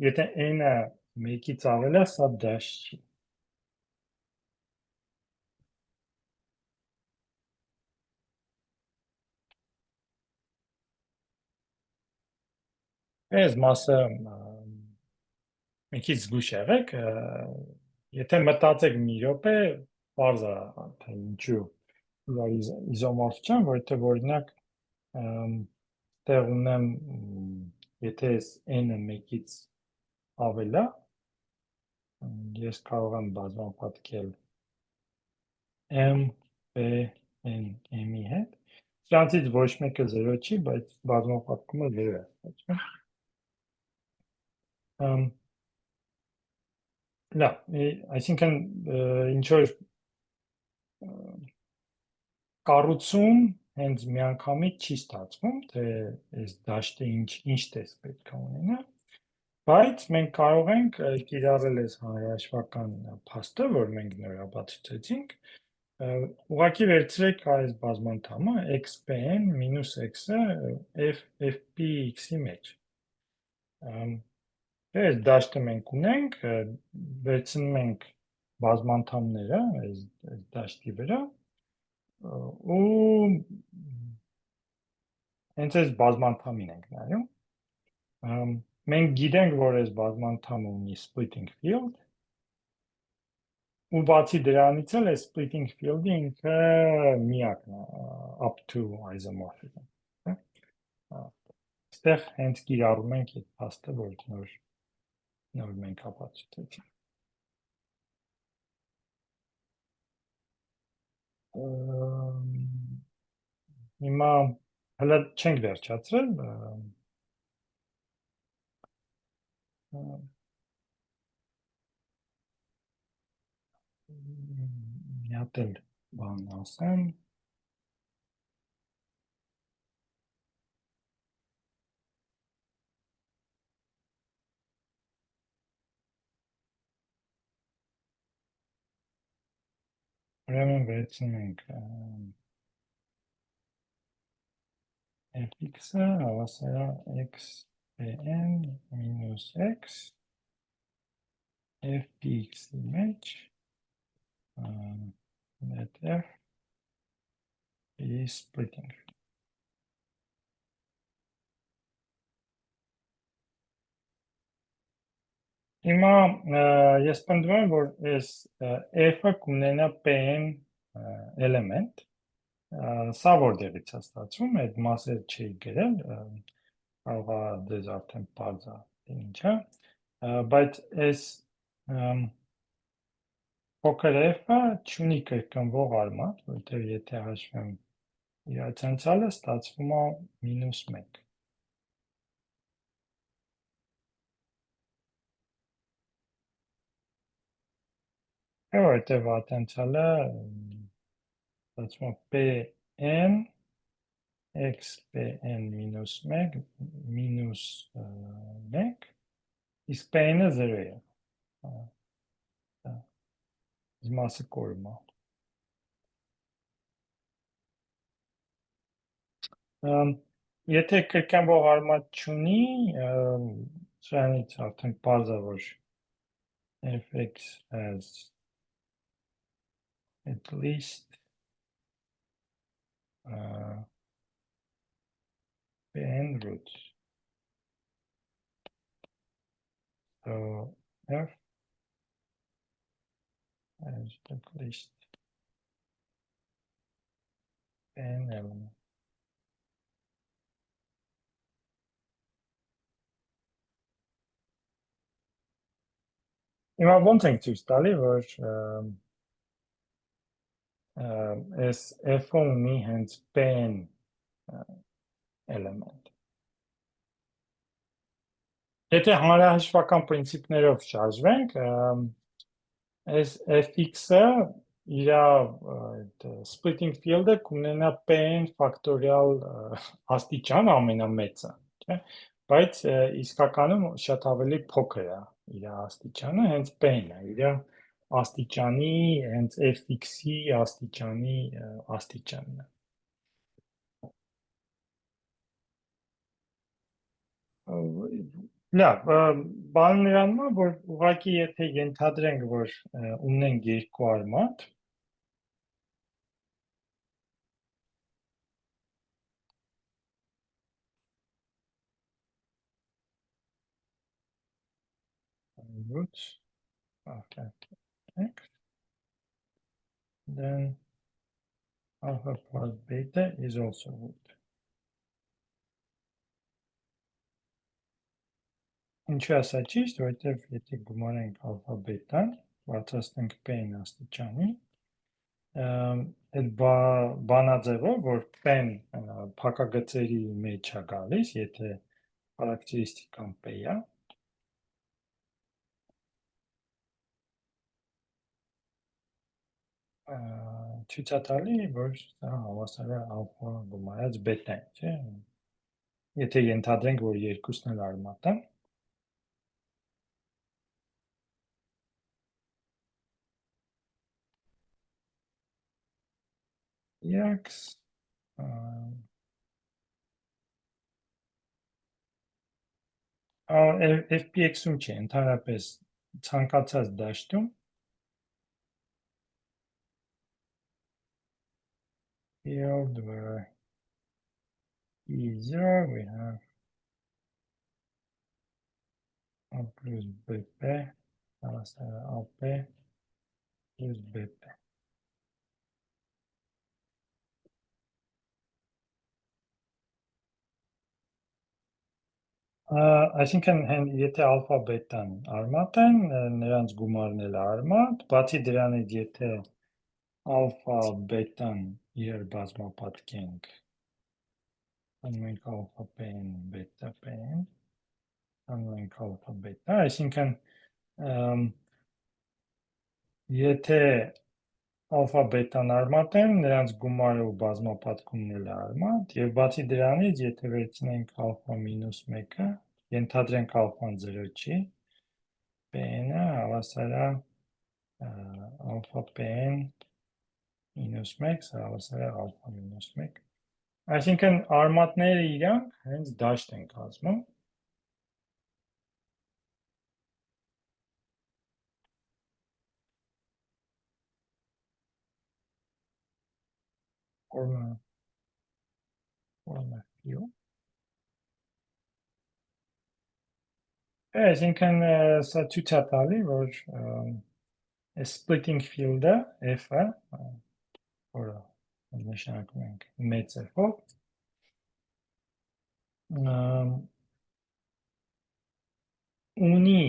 եթե n-ը 1-ից ավել է, սա դաշտ չի։ Այս մասը մի քիչ զգույշ եղեք, եթե մտածեք մի րոպե, պարզ է, թե ինչու իրար իզոմորֆ չեն, որովհետև օրինակ տեղ ունեմ, եթե այս n-ը 1-ից ավել է, ես կարող եմ բազմապատկել m, p, n, m-ի հետ, սրանցից ոչ մեկը 0 չի, բայց բազմապատկումը 0 է։ Լավ, այսինքն ինչ-որ կառուցում հենց միանգամից չի ստացվում, թե այս դաշտը ինչ տեսք պետք է ունենա, բայց մենք կարող ենք կիրառել այս հանրահաշվական փաստը, որ մենք նոր ապացուցեցինք, ուղղակի վերցրեք այս բազմանդամը xpn մինուս x-ը fpx-ի մեջ։ Այս դաշտը մենք ունենք, վերցնում ենք բազմանդամները այս դաշտի վրա, ու հենց այս բազմանդամին ենք նայում։ Մենք գիտենք, որ այս բազմանդամը ունի splitting field, ու բացի դրանից էլ է splitting field-ը ինքը միակն է up to isomorphism, հա։ Այստեղ հենց կիրառում ենք այդ փաստը, որ նոր մենք ապացուցեցինք։ Հիմա հələ չենք վերջացրել, մի հատ էլ բան ասեմ, ուրեմն վերցնենք fx-ը հավասար է xpn minus x fpx-ի մեջ net f is splitting. Հիմա ես պնդում եմ, որ այս f-ը կունենա p-n էլեմենտ, սա որտեղից է ստացվում, այդ մասերը չի գրել, կարող է դες արդեն պարզ է ինչ է, բայց այս փոքր f-ը չունի կրկնվող արմատ, որտեղ եթե հաշվեմ իրացանցալը ստացվում է -1։ Որտեղ ատենցալը ստացվում է pn xpn minus 1 minus 1, իսկ p-ը 0 է, այս մասը կորում է։ Եթե կրկնվող արմատ չունի, սրանից արդեն պարզ է, որ fx has at least pn roots. So f has at least pn element. Հիմա ոնց ենք ցույց տալի, որ այս f-ը ունի հենց pn էլեմենտ։ Եթե հանրահաշվական պրինցիպներով շարժվենք, այս fx-ը իր splitting field-ը կունենա pn ֆակտորիալ աստիճան ամենամեծը, չէ՞, բայց իսկականում շատ ավելի փոքր է իր աստիճանը, հենց p-ն է, իր աստիճանի, հենց fx-ի աստիճանի աստիճանն է։ Լավ, բանը նրանում է, որ ուղղակի եթե ենթադրենք, որ ունենք երկու արմատ, roots of x, then alpha plus beta is also root. Ինչու է սա ճիշտ, որովհետև եթե գումարենք alpha beta-ն, բարձրացնենք p-ն աստիճանի, այդ բանաձևով, որ p-ն փակագծերի մեջ է գալիս, եթե խարակտերիստիկան p-ը, ցույց է տալի, որ սա հավասար է alpha գումարած beta-ին, չէ՞։ Եթե ենթադրենք, որ երկուսն էլ արմատ են, x fpx-ում չէ, ընդհանրապես ցանկացած դաշտում field where e is 0, we have a plus bp, ap plus beta։ Այսինքն եթե ալֆա բետան արմատ են, նրանց գումարն էլ արմատ, բացի դրանից եթե ալֆա բետան իրար բազմապատկենք, անում ենք ալֆա պեն, բետա պեն, անում ենք ալֆա բետա, այսինքն եթե ալֆա բետան արմատ են, նրանց գումարը ու բազմապատկումն էլ արմատ, և բացի դրանից, եթե վերցնենք ալֆա մինուս մեկը, ենթադրենք ալֆան 0 չի, պեն-ը հավասար է ալֆա պեն մինուս 1, սա հավասար է ալֆա մինուս 1, այսինքն արմատները իրանք հենց դաշտ են կազմում, forma field, այսինքն սա ցույց է տալի, որ splitting field-ը F-ը, որը նշանակում ենք մեծ F-ով, ունի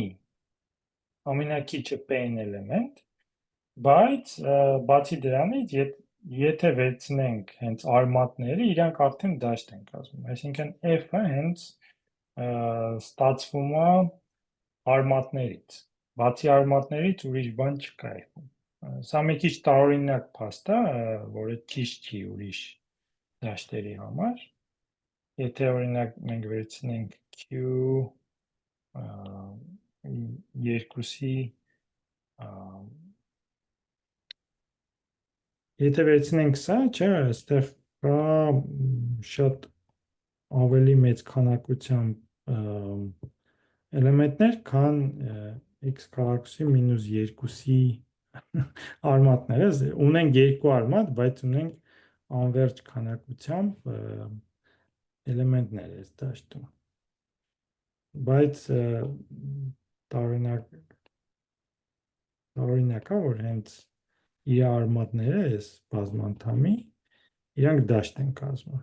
ամենակիչը P-ն էլեմենտ, բայց բացի դրանից, եթե վերցնենք հենց արմատները, իրանք արդեն դաշտ են կազմում, այսինքն F-ը հենց ստացվում է արմատներից, բացի արմատներից ուրիշ բան չկա F-ում, սա մի քիչ տարօրինակ փաստ է, որը ճիշտ չի ուրիշ դաշտերի համար, եթե օրինակ մենք վերցնենք Q երկուսի եթե վերցնենք սա, չէ, այստեղ կա շատ ավելի մեծ քանակությամբ էլեմենտներ, քան x կարակուսի մինուս 2-ի արմատները, ունենք երկու արմատ, բայց ունենք անվերջ քանակությամբ էլեմենտներ այս դաշտում, բայց տարօրինակ է, որ հենց իր արմատները այս բազմանդամի, իրանք դաշտ են կազմում։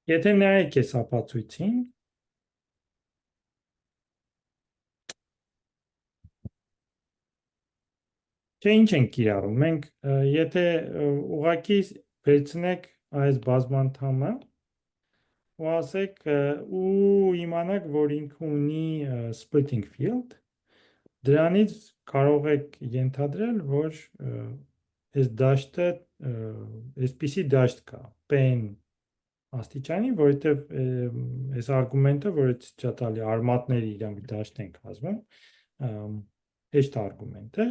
Եթե նայեք այս ապացույցին, չէ, ինչ ենք կիրառում, մենք եթե ուղղակի վերցնեք այս բազմանդամը ու ասեք ու իմանաք, որ ինքը ունի splitting field, դրանից կարող եք ենթադրել, որ այս դաշտը այսպիսի դաշտ կա, P-ն աստիճանի, որովհետև այս արգումենտը, որը ցույց է տալի արմատները իրանք դաշտ են կազմում, հեշտ արգումենտ է,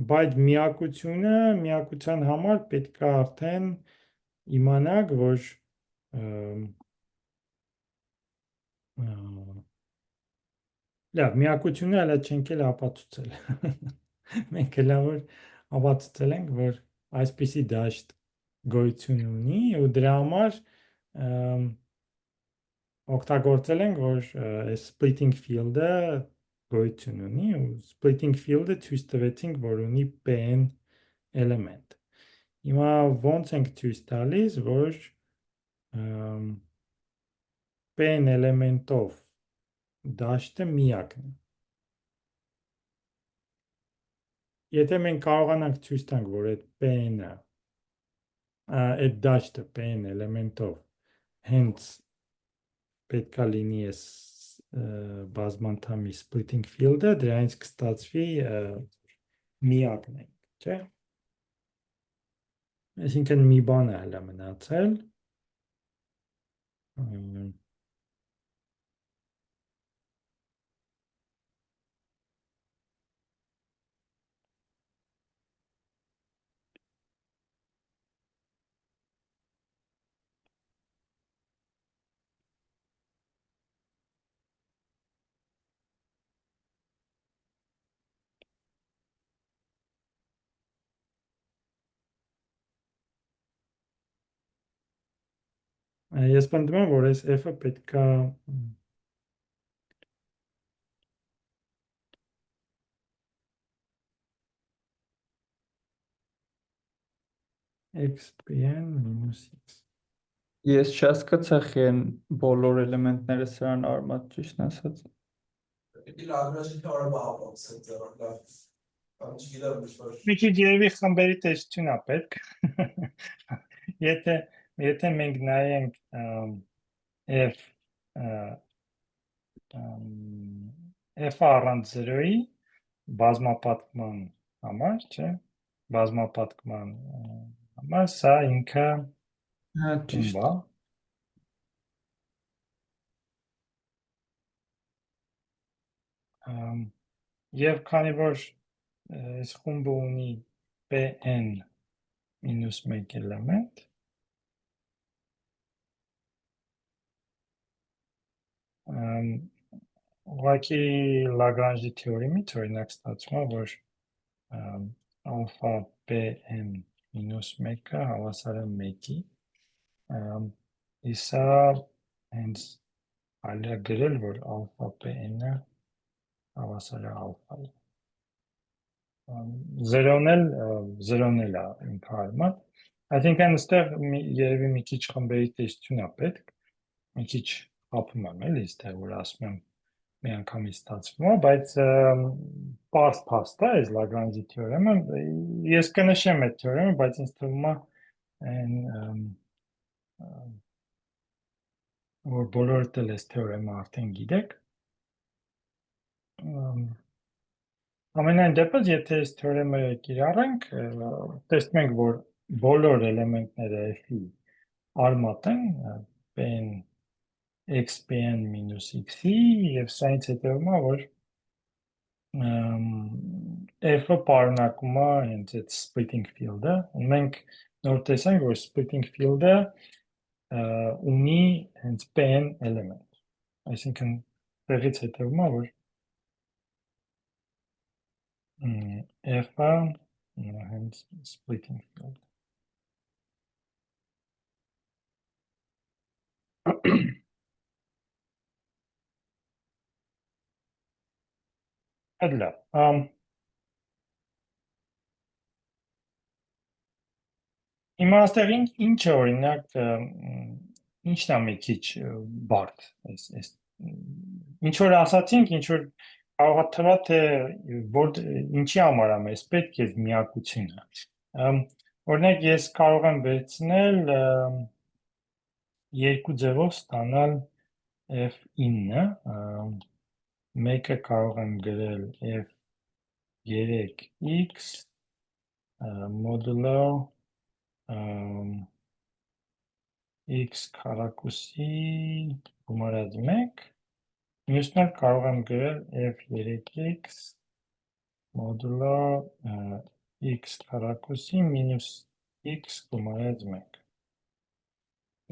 բայց միակության համար պետք է արդեն իմանաք, որ լավ, միակությունը հələ չենք էլ ապացուցել։ Մենք հələ որ ապացուցել ենք, որ այսպիսի դաշտ գոյություն ունի ու դրա համար օգտագործել ենք, որ այս splitting field-ը գոյություն ունի ու splitting field-ը ցույց տվեցինք, որ ունի P-n էլեմենտ։ Հիմա ոնց ենք ցույց տալիս, որ P-n էլեմենտով դաշտը միակն է։ Եթե մենք կարողանանք ցույց տանք, որ այդ P-ը, այդ դաշտը P-n էլեմենտով հենց պետքա լինի այս բազմանդամի splitting field-ը, դրանից կստացվի միակն է, չէ՞։ Այսինքն մի բան է հələ մնացել։ Ես պնդում եմ, որ այս f-ը պետք է xpn մինուս x։ Ես չհասկացա խեն բոլոր էլեմենտները սրան արմատ ճիշտն ասած։ Peki Lagrange'in teoremi bağlantısı var. Ben hiç gidermiş. Մի քիչ երևի խմբերի տեսություն է պետք։ Եթե մենք նայենք f f-ը առանց 0-ի բազմապատկման համար, չէ՞, բազմապատկման համար սա ինքը Հա, ճիշտ։ խումբ է։ Եվ քանի որ այս խումբը ունի pn մինուս 1 էլեմենտ, ուղղակի Լագրանժի թեորեմից օրինակ ստացվում է, որ ալֆա pn մինուս 1-ը հավասար է 1-ի, իսկ սա հենց այլ է գրել, որ ալֆա pn-ը հավասար է ալֆայի։ Զերոն էլ է ինքը արմատ։ Այսինքն այստեղ երևի մի քիչ խմբերի տեսություն է պետք, մի քիչ խափում եմ էլի այստեղ, որ ասում եմ մի անգամից ստացվում է, բայց փաստ է այս Լագրանժի թեորեմը։ Ես կնշեմ այդ թեորեմը, բայց ինձ թվում է որ բոլորդ էլ այս թեորեմը արդեն գիտեք։ Ամենայն դեպս, եթե այս թեորեմը կիրառենք, տեսնում ենք, որ բոլոր էլեմենտները f-ի արմատ են pn xpn մինուս x-ի և սրանից հետևում է, որ f-ը պարունակում է հենց այդ splitting field-ը, ու մենք նոր տեսանք, որ splitting field-ը ունի հենց pn էլեմենտ, այսինքն տեղից հետևում է, որ f-ը հենց splitting field։ Այդ լավ։ Հիմա այստեղ ինչ է օրինակ, ինչն է մի քիչ բարդ, ինչ որ ասացինք, ինչ որ կարող է թվա, թե ինչի համար է մեզ պետք է միակությունը։ Օրինակ ես կարող եմ վերցնել երկու ձևով ստանալ f9-ը, մեկը կարող եմ գրել f3x մոդուլո x քառակուսի գումարած 1, մյուսն էլ կարող եմ գրել f3x մոդուլո x քառակուսի մինուս x գումարած 1։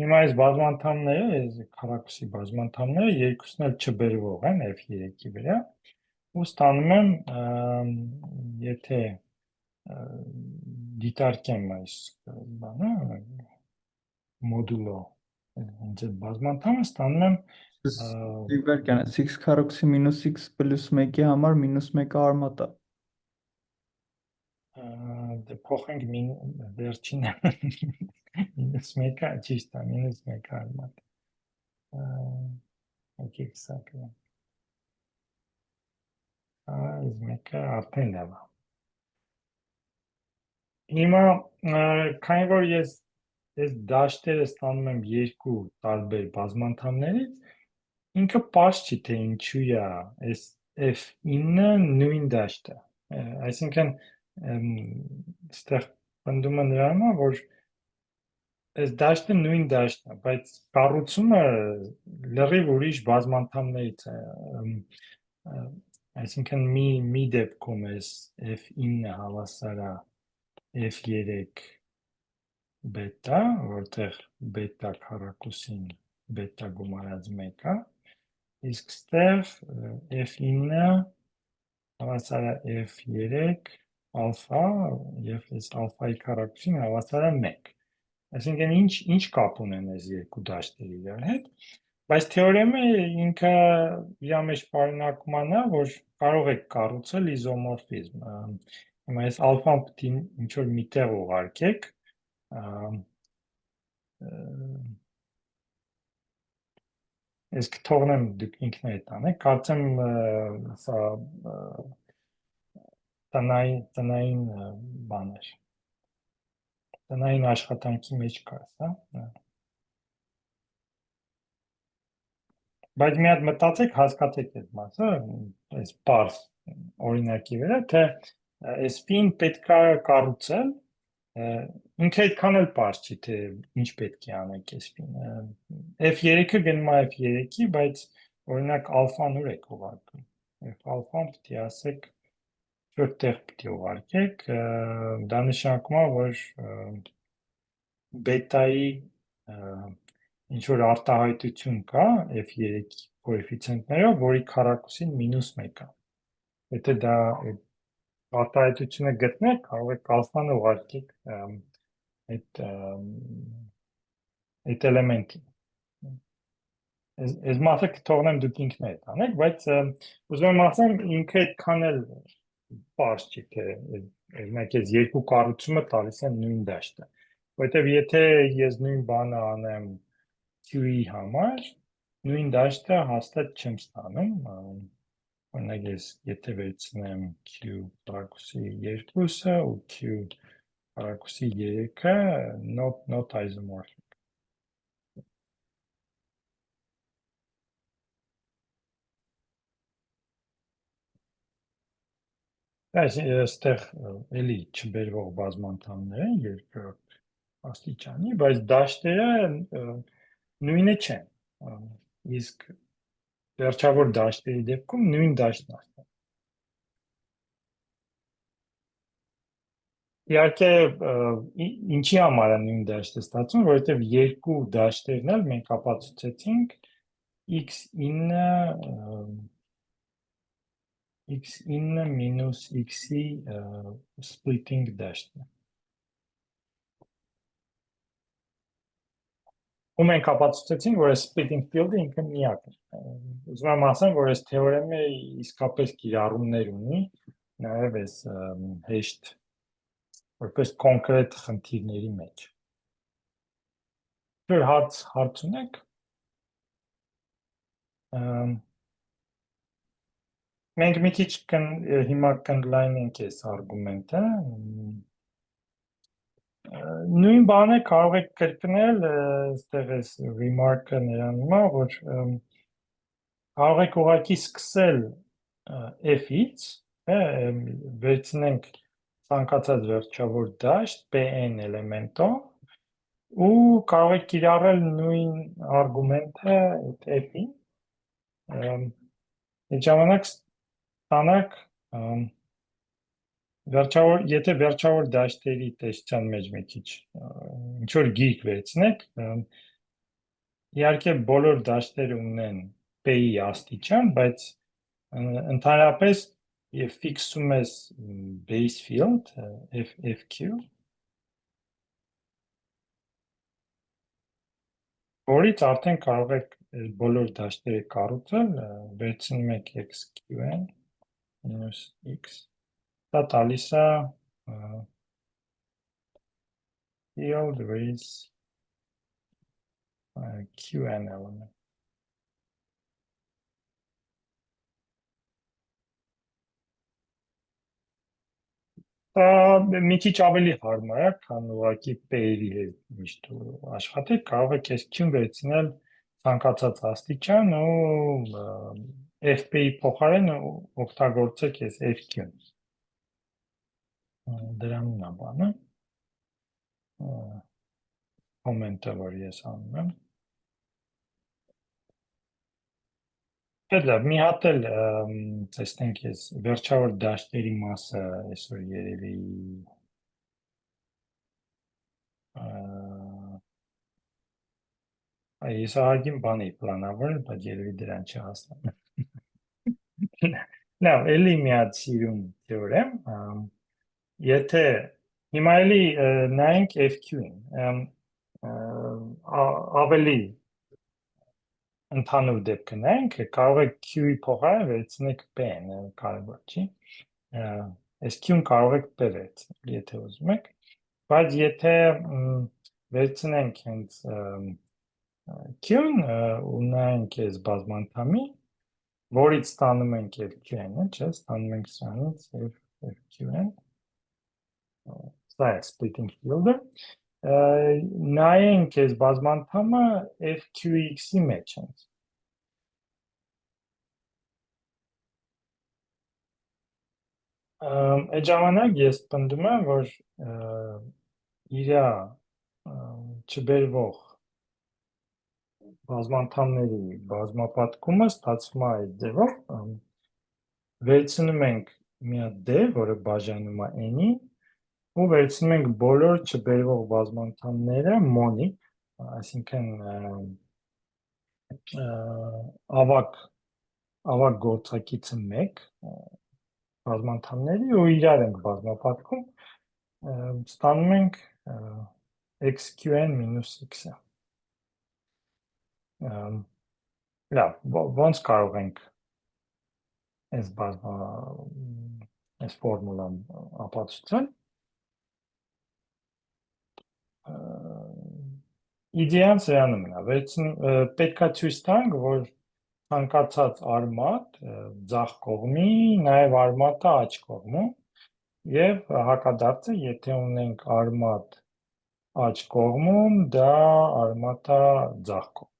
Հիմա այս բազմանդամները, այս քառակուսի բազմանդամները երկուսն էլ չբերվող են f3-ի վրա, ու ստանում եմ, եթե դիտարկեմ այս բանը, մոդուլո հենց այդ բազմանդամը, ստանում եմ Իվերքան է, x քառակուսի մինուս x պլյուս 1-ի համար մինուս 1-ը արմատ է։ դե փոխենք վերջինը մինուս 1-ը, ճիշտ է, մինուս 1-ը արմատ։ Եկեք սա կրեմ։ Այս 1-ը արդեն լավ է։ Հիմա, քանի որ ես այս դաշտերը ստանում եմ երկու տարբեր բազմանդամներից, ինքը պարզ չի, թե ինչու է այս f9-ը նույն դաշտը։ Այսինքն, այստեղ պնդումը նրանում է, որ այս դաշտը նույն դաշտն է, բայց կառուցումը լրիվ ուրիշ բազմանդամներից է։ Այսինքն մի դեպքում այս f9-ը հավասար է f3 բետա, որտեղ բետա քառակուսին բետա գումարած 1 է, իսկ ստեղ f9-ը հավասար է f3 ալֆա և այս ալֆայի քառակուսին հավասար է 1։ Այսինքն ինչ կապ ունեն այս երկու դաշտերը իրար հետ, բայց թեորեմը ինքը իր մեջ պարունակում է, որ կարող է կառուցել իզոմորֆիզմ։ Հիմա այս ալֆան պետք է ինչ որ միտեղ ուղարկեք, ես կթողնեմ դուք ինքներդ անեք, կարծեմ սա տնային բաներ, տնային աշխատանքի մեջ կա սա, բայց մի հատ մտածեք, հասկացեք այդ մասը, այս պարզ օրինակի վրա, թե այս ֆին պետք է կառուցել, ինքը այդքան էլ պարզ չի, թե ինչ պետք է անեք այս ֆին, F3-ը գնում է F3-ի, բայց օրինակ ալֆան ուր եք ուղարկում, ալֆան պետք է ասեք, որտեղ պետք է ուղարկեք, դա նշանակում է, որ բետայի ինչ-որ արտահայտություն կա F3 կոեֆիցիենտներով, որի քառակուսին -1 է։ Եթե դա արտահայտությունը գտնեք, կարող եք ալֆան ուղարկեք այդ էլեմենտին։ Այս մասը կթողնեմ դուք ինքներդ անեք, բայց ուզում եմ ասեմ, ինքը այդքան էլ պարզ չի, թե օրինակ այս երկու կառուցումը տալիս են նույն դաշտը, որովհետև եթե ես նույն բանը անեմ Q-ի համար, նույն դաշտը հաստատ չեմ ստանում, օրինակ ես եթե վերցնեմ Q քառակուսի 2-ը ու Q քառակուսի 3-ը, not isomorphic։ Այստեղ էլի չբերվող բազմանդամներ են երկրորդ աստիճանի, բայց դաշտերը նույնը չեն, իսկ վերջավոր դաշտերի դեպքում նույն դաշտն է։ Իհարկե ինչի համար է նույն դաշտը ստացվում, որովհետև երկու դաշտերն էլ մենք ապացուցեցինք x9 մինուս x-ի սպլիտինգ դաշտն է։ Ու մենք ապացուցեցինք, որ այս splitting field-ը ինքը միակ է։ Ուզում եմ ասեմ, որ այս թեորեմը իսկապես կիրառումներ ունի, նաև այս հեշտ որպես կոնկրետ խնդիրների մեջ։ Որ հարց ունեք։ Մենք մի քիչ հիմա կընդլայնենք այս արգումենտը։ Նույն բանը կարող եք կրկնել, այստեղ այս remark-ը նրանում է, որ կարող եք ուղղակի սկսել f-ից, վերցնենք ցանկացած վերջավոր դաշտ Pn էլեմենտով ու կարող եք կիրառել նույն արգումենտը f-ին, այդ ժամանակ ստանաք եթե վերջավոր դաշտերի տեսության մեջ մի քիչ ինչ-որ գիրք վերցնեք, իհարկե բոլոր դաշտերը ունեն P-ի աստիճան, բայց ընդհանրապես եւ ֆիքսում ես base field FQ, որից արդեն կարող եք բոլոր դաշտերը կառուցել, վերցնում եք xqn մինուս x, դա տալիս է field with qn element։ Մի քիչ ավելի հարմար է, քան ուղղակի P-երի հետ միշտ աշխատեք, կարող եք այս Q-ն վերցնել ցանկացած աստիճան ու FP-ի փոխարեն օգտագործեք այս FQ-ն։ Դրանն է բանը, կոմենտը, որ ես անում եմ։ Լավ, մի հատ էլ տեսնենք ես վերջավոր դաշտերի մասը այսօր երևի ես ահագին բան էի պլանավորել, բայց երևի դրան չհասնեմ։ Լավ, էլի մի հատ սիրուն թեորեմ, եթե հիմա էլի նայենք FQ-ին, ավելի ընդհանուր դեպք նայենք, կարող եք Q-ի փոխարեն վերցնեք P-ն, կարևոր չի։ Այս Q-ն կարող եք P վերցնել, եթե ուզում եք, բայց եթե վերցնենք հենց Q-ն ու նայենք այս բազմանդամի, որից ստանում ենք FQN-ը, չէ, ստանում ենք սրանից FQN, սա է splitting field-ը, նայենք այս բազմանդամը FQX-ի մեջ հենց։ Այդ ժամանակ ես պնդում եմ, որ իրա չբերվող բազմանդամների բազմապատկումը ստացվում է այդ ձևով, վերցնում ենք մի հատ D, որը բաժանում է N-ի, ու վերցնում ենք բոլոր չբերվող բազմանդամները մոնիկ, այսինքն ավագ գործակիցը 1 բազմանդամների ու իրար ենք բազմապատկում, ստանում ենք XQN-X-ը։ Լավ, ոնց կարող ենք այս ֆորմուլան ապացուցել։ Իդեան սրանում է, պետքա ցույց տանք, որ ցանկացած արմատ ձախ կողմի, նաև արմատը աջ կողմում, եւ հակադարձը, եթե ունենք արմատ աջ կողմում, դա արմատը ձախ կողմում։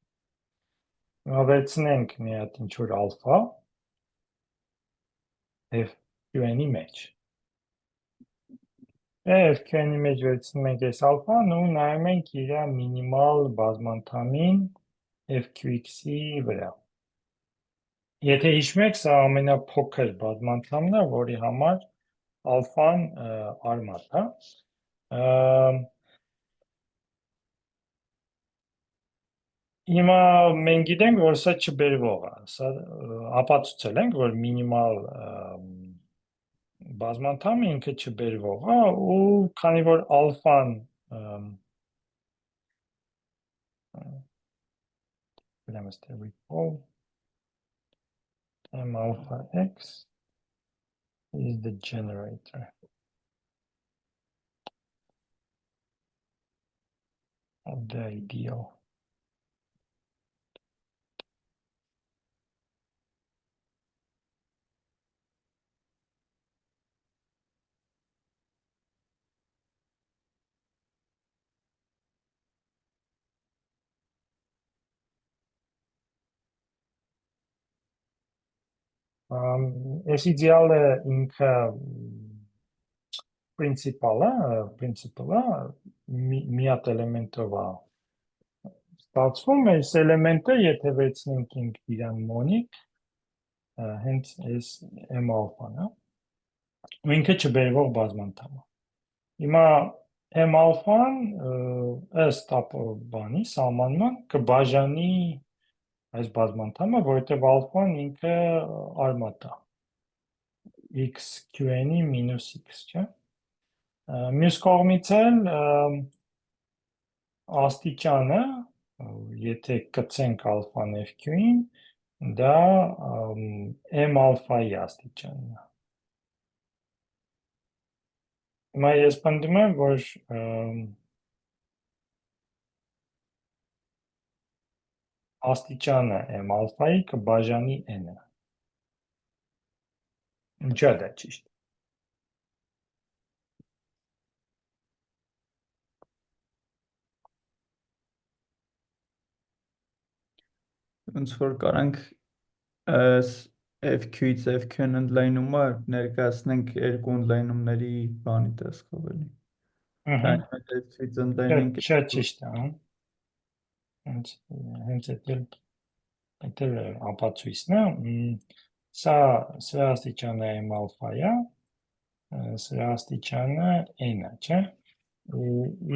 Վերցնենք մի հատ ինչ-որ ալֆա FQN-ի մեջ։ FQN-ի մեջ վերցնում ենք այս ալֆան ու նայում ենք իր մինիմալ բազմանդամին FQX-ի վրա։ Եթե հիշում եք, սա ամենափոքր բազմանդամն է, որի համար ալֆան արմատ է։ Հիմա մենք գիտենք, որ սա չբերվող է, սա ապացուցել ենք, որ մինիմալ բազմանդամը ինքը չբերվող է, ու քանի որ ալֆան M alpha X is the generator of the ideal. Այս իդեալը ինքը պրինցիպալը մի հատ էլեմենտով է ստացվում, այս էլեմենտը, եթե վերցնենք իրան մոնիկ, հենց այս M alpha-ն է, ու ինքը չբերվող բազմանդամ է։ Հիմա M alpha-ն ըստ բանի սահմանման կբաժանի այս բազմանդամը, որովհետև ալֆան ինքը արմատ է, XQN-ի մինուս X, չէ։ Մյուս կողմից էլ աստիճանը, եթե կցենք ալֆան FQ-ին, դա M alpha-ի աստիճանն է։ Հիմա ես պնդում եմ, որ աստիճանը M alpha-ի կբաժանի N-ը։ Ինչա դա ճիշտ։ Ոնց որ կարանք FQ-ից FQ-ն ընդլայնումը ներկայացնենք երկու ընդլայնումների բանի տեսքով էլի։ FQ-ից ընդլայնենք Չէ, ճիշտ է, հենց այդ ապացույցն է, սրա աստիճանը M alpha-ը, սրա աստիճանը N-ը, չէ։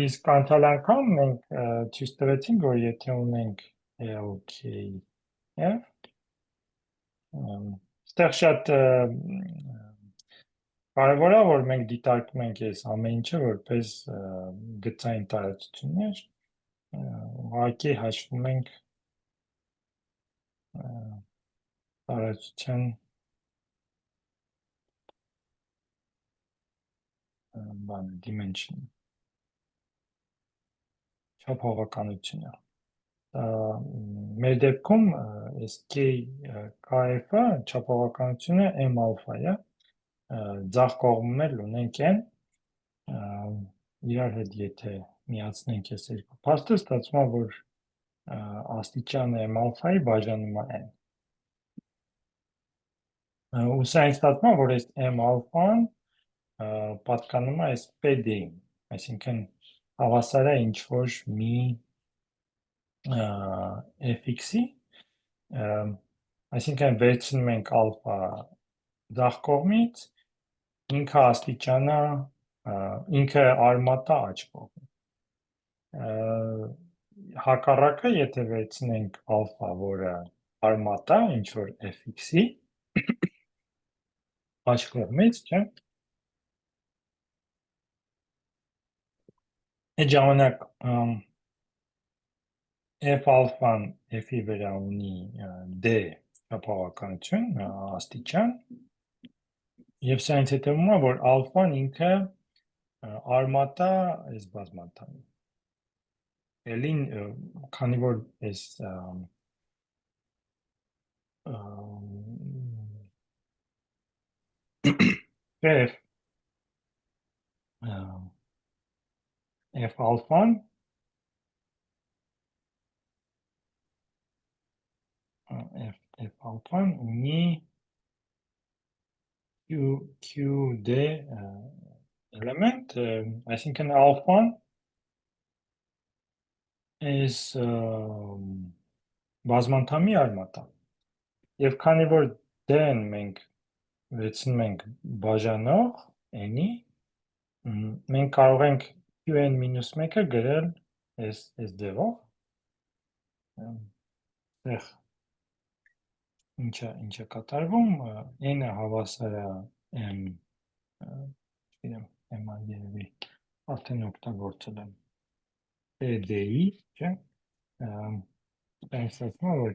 Իսկ անցյալ անգամ մենք ցույց տվեցինք, որ եթե ունենք LKF, այստեղ շատ կարևոր է, որ մենք դիտարկում ենք այս ամեն ինչը որպես գծային տարածություններ, ուղղակի հաշվում ենք տարածության dimension չափողականությունը մեր դեպքում այս KF-ը չափողականությունը M alpha է ձախ կողմում էլ ունենք n իրար հետ եթե միացնենք այս երկու փաստը ստացվում է որ աստիճանը M alpha-ի բաժանում է n ու սա այն ստացվում է որ այս M alpha-ն պատկանում է այս PD-ին այսինքն հավասար է ինչ-որ մի fx-ի այսինքն վերցնում ենք alpha ձախ կողմից ինքը աստիճանը ինքը արմատը աջ կողմը հակառակը եթե վերցնենք alpha որը արմատը ինչ որ fx-ի աջ կողմից չէ այդ ժամանակ f alpha-ն f-ի վրա ունի d չափողականություն աստիճան եւ սա ինձ հետևում է որ alpha-ն ինքը արմատա այս բազմանդամի Էլին քանի որ այս f alpha-ն f alpha-ն ունի qd element այսինքն alpha-ն այս բազմանդամի արմատը եւ քանի որ d-ն մենք վերցնում ենք բաժանող n-ի մենք կարող ենք qn-1-ը գրել այս ձևով այդտեղ ինչ է կատարվում n-ը հավասար է m չգիտեմ m-ը երևի արդեն օգտագործել եմ PD-ի չէ ստացվում է որ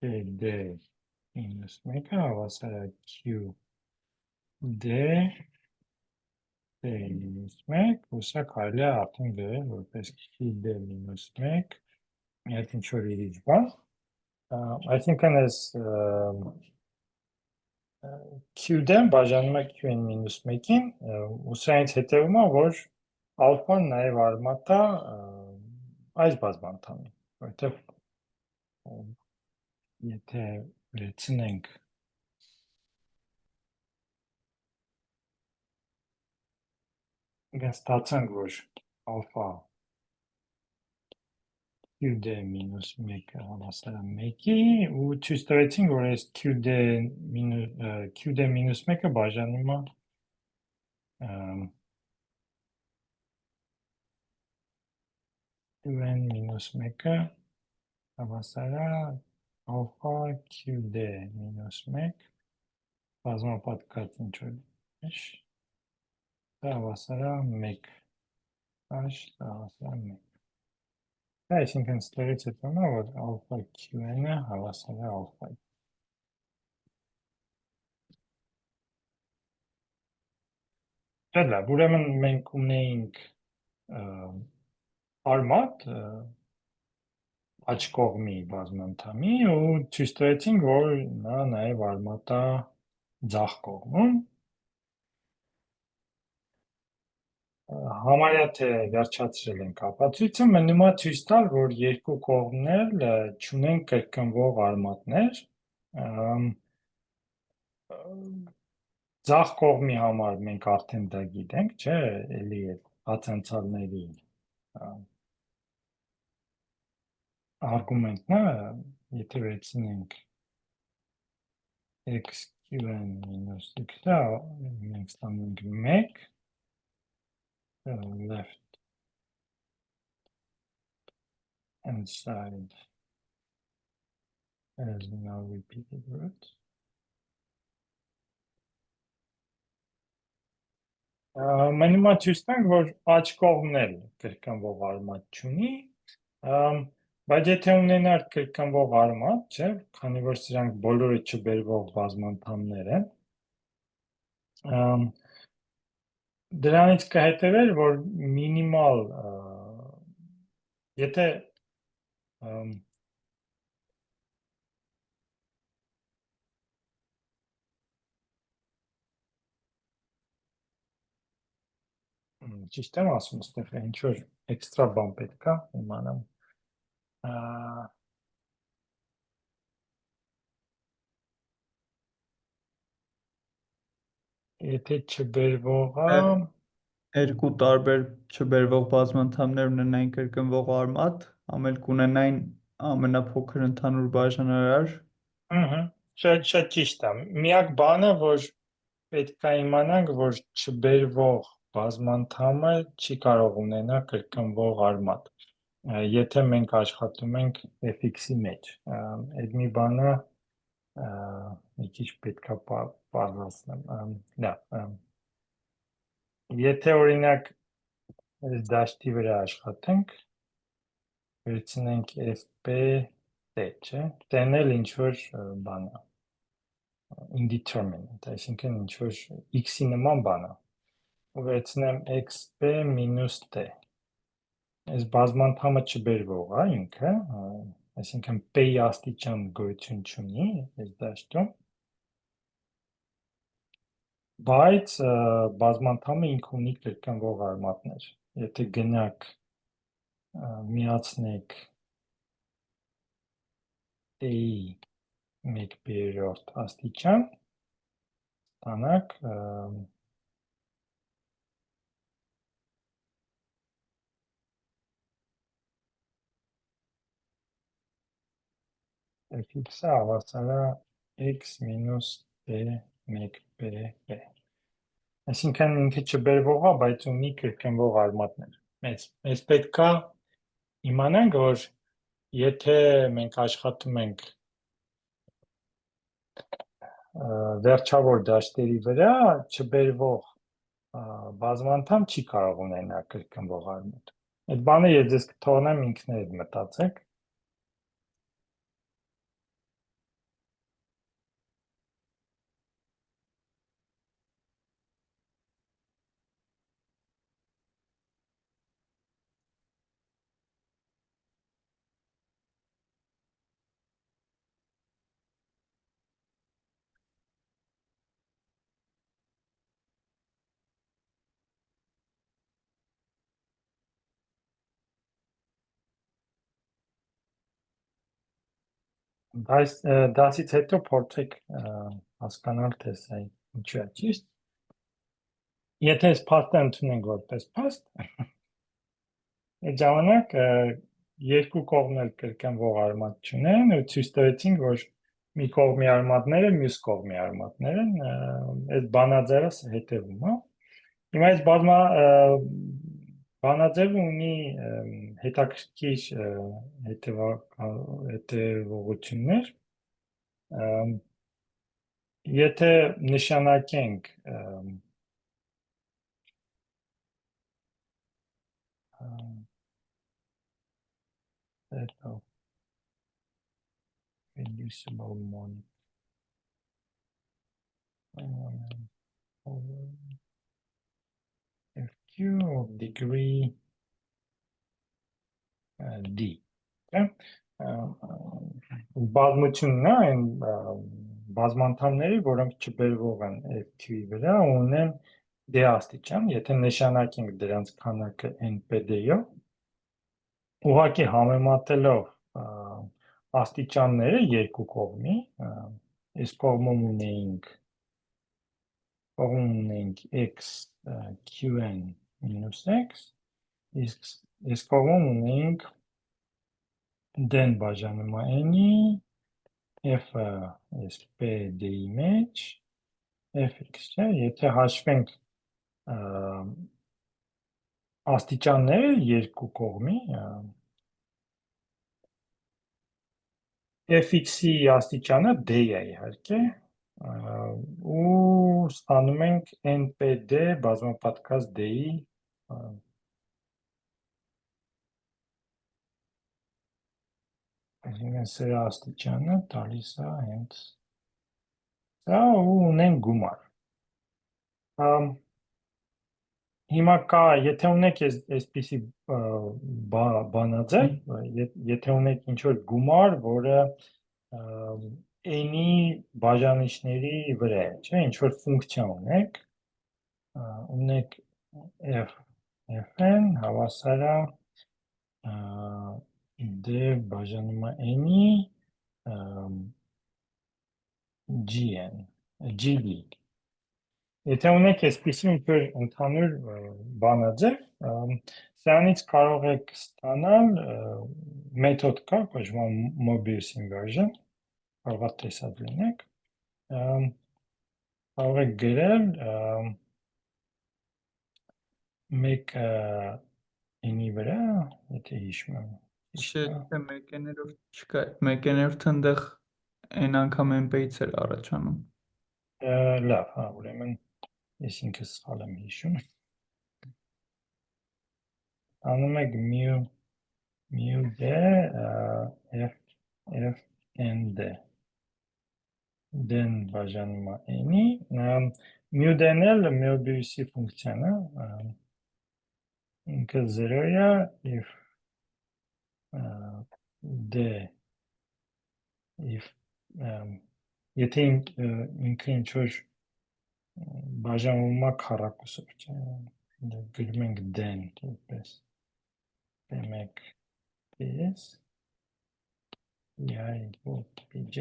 qd-1-ը հավասար է qd d-1 ու սա կարելի է արդեն գրել որպես qd-1 մի հատ ինչ-որ իրիջ բան այսինքն այս qd-ն բաժանում է qn-1-ին ու սա ինձ հետևում է որ alpha-ն նաև արմատա այս բազմանդամի որտեղ եթե վերցնենք ստացանք որ alpha qd-1-ը հավասար է 1-ի ու ցույց տվեցինք որ այս qd-1-ը բաժանում է qn-1-ը հավասար է alpha qd-1 բազմապատկած ինչ-որ դա հավասար է 1 հավասար է 1 այսինքն ստերից հետո նա որ alpha qn-ը հավասար է alpha-ի Դա լավ, ուրեմն մենք ունեինք արմատ աջ կողմի բազմանդամի ու ցույց տվեցինք որ նա նաև արմատա ձախ կողմում համարյա թե վերջացրել ենք ապացույցը մնում է ցույց տալ որ երկու կողմներ չունեն կրկնվող արմատներ ձախ կողմի համար մենք արդեն դա գիտենք չէ էլի հացանցալների արգումենտն է եթե վերցնենք xqn-x-ը մենք ստանում ենք 1 left hand side as now repeated root Մնում է ցույց տանք, որ աջ կողմն էլ կրկնվող արմատ չունի, բայց եթե ունենար կրկնվող արմատ, չէ, քանի որ սրանք բոլորը չբերվող բազմանդամներ են, դրանից կհետևեր, որ մինիմալ, եթե ճիշտ եմ ասում, ստեղ ինչ-որ էքստրա բան պետք է իմանամ, եթե չբերվողը, Երկու տարբեր չբերվող բազմանդամներ ունենային կրկնվող արմատ, ամեն կունենային ամենափոքր ընդհանուր բաժանարար։ շատ ճիշտ է, միակ բանը, որ պետք է իմանանք, որ չբերվող բազմանդամը չի կարող ունենալ կրկնվող արմատ, եթե մենք աշխատում ենք fx-ի մեջ, այդ մի բանը մի քիչ պետք է պարզացնեմ, եթե օրինակ այս դաշտի վրա աշխատենք, վերցնենք fp t, չէ, t-ն էլ ինչ-որ բան է, indeterminate, այսինքն ինչ-որ x-ի նման բան է, վերցնեմ xp մինուս t, այս բազմանդամը չբերվող է ինքը, այսինքն p-ի աստիճան գոյություն չունի այս դաշտում, բայց բազմանդամը ինքը ունի կրկնվող արմատներ, եթե գնաք միացնեք t-ի 1/3 աստիճան, ստանաք fx-ը հավասար է x մինուս t 1/p, այսինքն ինքը չբերվող է, բայց ունի կրկնվող արմատներ, մեզ պետք է իմանանք, որ եթե մենք աշխատում ենք վերջավոր դաշտերի վրա, չբերվող բազմանդամ չի կարող ունենալ կրկնվող արմատ, այդ բանը ես ձեզ կթողնեմ ինքներդ մտածեք, դասից հետո փորձեք հասկանալ, թե սա ինչու է ճիշտ, եթե այս փաստը ընդունենք որպես փաստ, այդ ժամանակ երկու կողմն էլ կրկնվող արմատ չունեն ու ցույց տվեցինք, որ մի կողմի արմատները մյուս կողմի արմատներ են, այդ բանաձևը հետևում է, հիմա այս բանաձևը ունի հետաքրքիր հետևողություններ, եթե նշանակենք reducible monic fq of degree d, բազմությունն է այն բազմանդամների, որոնք չբերվող են fq-ի վրա, ունեն d աստիճան, եթե նշանակենք դրանց քանակը npd-ով, ուղղակի համեմատելով աստիճանները երկու կողմի, այս կողմում ունեինք x qn մինուս x, իսկ այս կողմում ունեինք d-ն բաժանում է n-ի, f-ը այս pd-ի մեջ, fx, չէ, եթե հաշվենք աստիճանները երկու կողմի, fx-ի աստիճանը d է իհարկե, ու ստանում ենք NPD բազմապատկած D-ի այսինքն սրա աստիճանը տալիս է հենց սա ու ունենք գումար։ Հիմա կա, եթե ունեք այսպիսի բանաձև, եթե ունեք ինչ-որ գումար, որը n-ի բաժանիչների վրա է, չէ, ինչ-որ ֆունկցիա ունեք fn հավասար է d բաժանում է n-ի gd։ Եթե ունեք այսպիսի ինչ-որ ընդհանուր բանաձև, սրանից կարող եք ստանալ մեթոդ կա, կոչվում է Mobius inversion, կարող է տեսած լինեք, կարող եք գրել մեկ n-ի վրա, եթե հիշում եմ, Չէ, մեկեներորդ չկա, մեկեներորդը ընդեղ n անգամ mp-ից էր առաջանում։ Լավ, հա, ուրեմն ես ինքս սխալ եմ հիշում։ Անում եք mu d fnd d-ն բաժանում է n-ի, mu d-ն էլ Möbius-ի ֆունկցիան է, ինքը 0 է if d if եթե ինքը ինչ-որ բաժանվում է քառակուսով, չէ, գրում ենք d-ն որպես d1 ds pj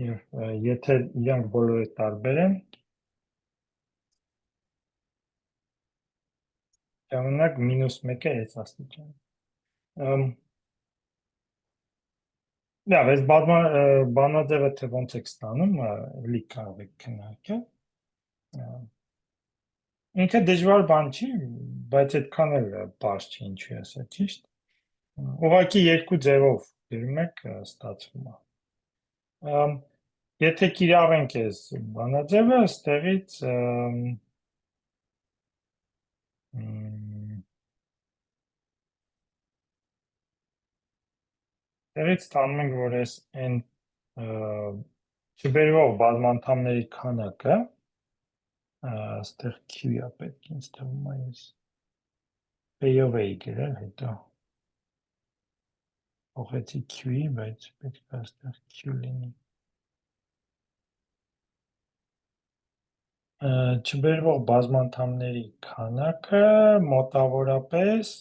եւ եթե իրանք բոլորը տարբեր են, ժամանակ -1-ը այս աստիճան։ Լավ, այս բանաձևը թե ոնց եք ստանում, էլի կարող եք քննարկել։ Ինքը դժվար բան չի, բայց այդքան էլ պարզ չի, ինչու ասա, ճիշտ։ Ուղղակի երկու ձևով գրում եք, ստացվում է։ Եթե կիրառենք այս բանաձևը, ստեղից ստանում ենք, որ այս n չբերվող բազմանդամների քանակը, ստեղ q-ը պետք ինձ թվում է ես p-ով էի գրել, հետո փոխեցի q-ի, բայց պետք է ստեղ q լինի։ Չբերվող բազմանդամների քանակը մոտավորապես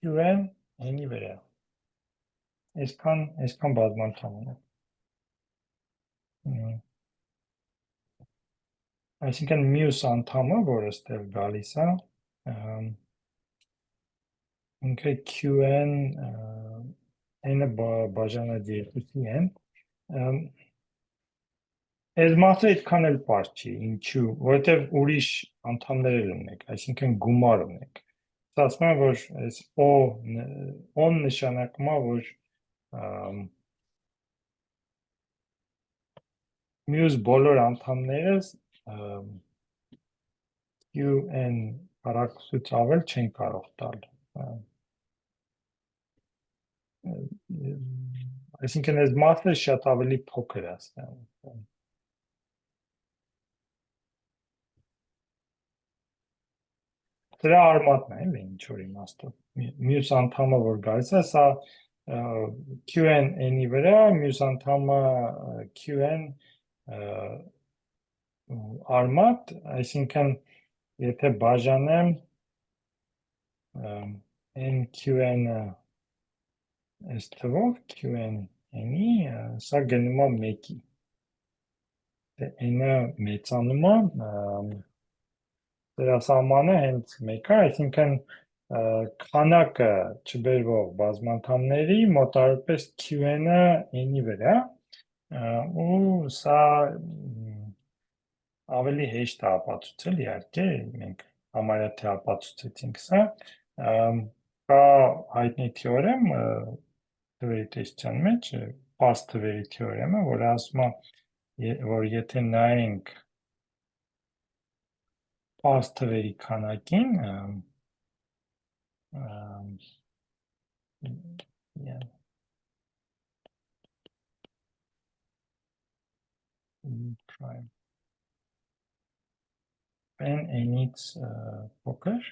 q-ն n-ի վրա։ Այսքան բազմանդամ ունենք։ Այսինքն մյուս անդամը, որը ստեղ գալիս է, ինքը q-ն n-ը բաժանած 2-ի են։ Այս մասը այդքան էլ պարզ չի, ինչու, որովհետև ուրիշ անդամներ էլ ունեք, այսինքն գումար ունեք։ Ասում եմ, որ այս O-ն նշանակում է, որ մյուս բոլոր անդամները q-n հարակուսուց ավել չեն կարող տալ։ Այսինքն այս մասը շատ ավելի փոքր է։ Սրա արմատն է, էլի ինչ որ իմաստով։ Մյուս անդամը, որ գալիս է, սա q-n n-ի վրա, մյուս անդամը q-n արմատ, այսինքն եթե բաժանեմ n-q-n-ը այս թվով, q-n n-ի, սա գնում է 1-ի։ N-ը մեծանում է, դրա սահմանը հենց 1 է, այսինքն քանակը չբերվող բազմանդամների մոտավորապես q-ն-ը n-ի վրա, ու սա ավելի հեշտ է ապացուցել, իհարկե, մենք համարյա թե ապացուցեցինք սա, կա հայտնի թեորեմ, թվերի տեսության մեջ պարզ թվերի թեորեմը, որը ասում է, որ եթե նայենք պարզ թվերի քանակին, prime n-ից փոքր,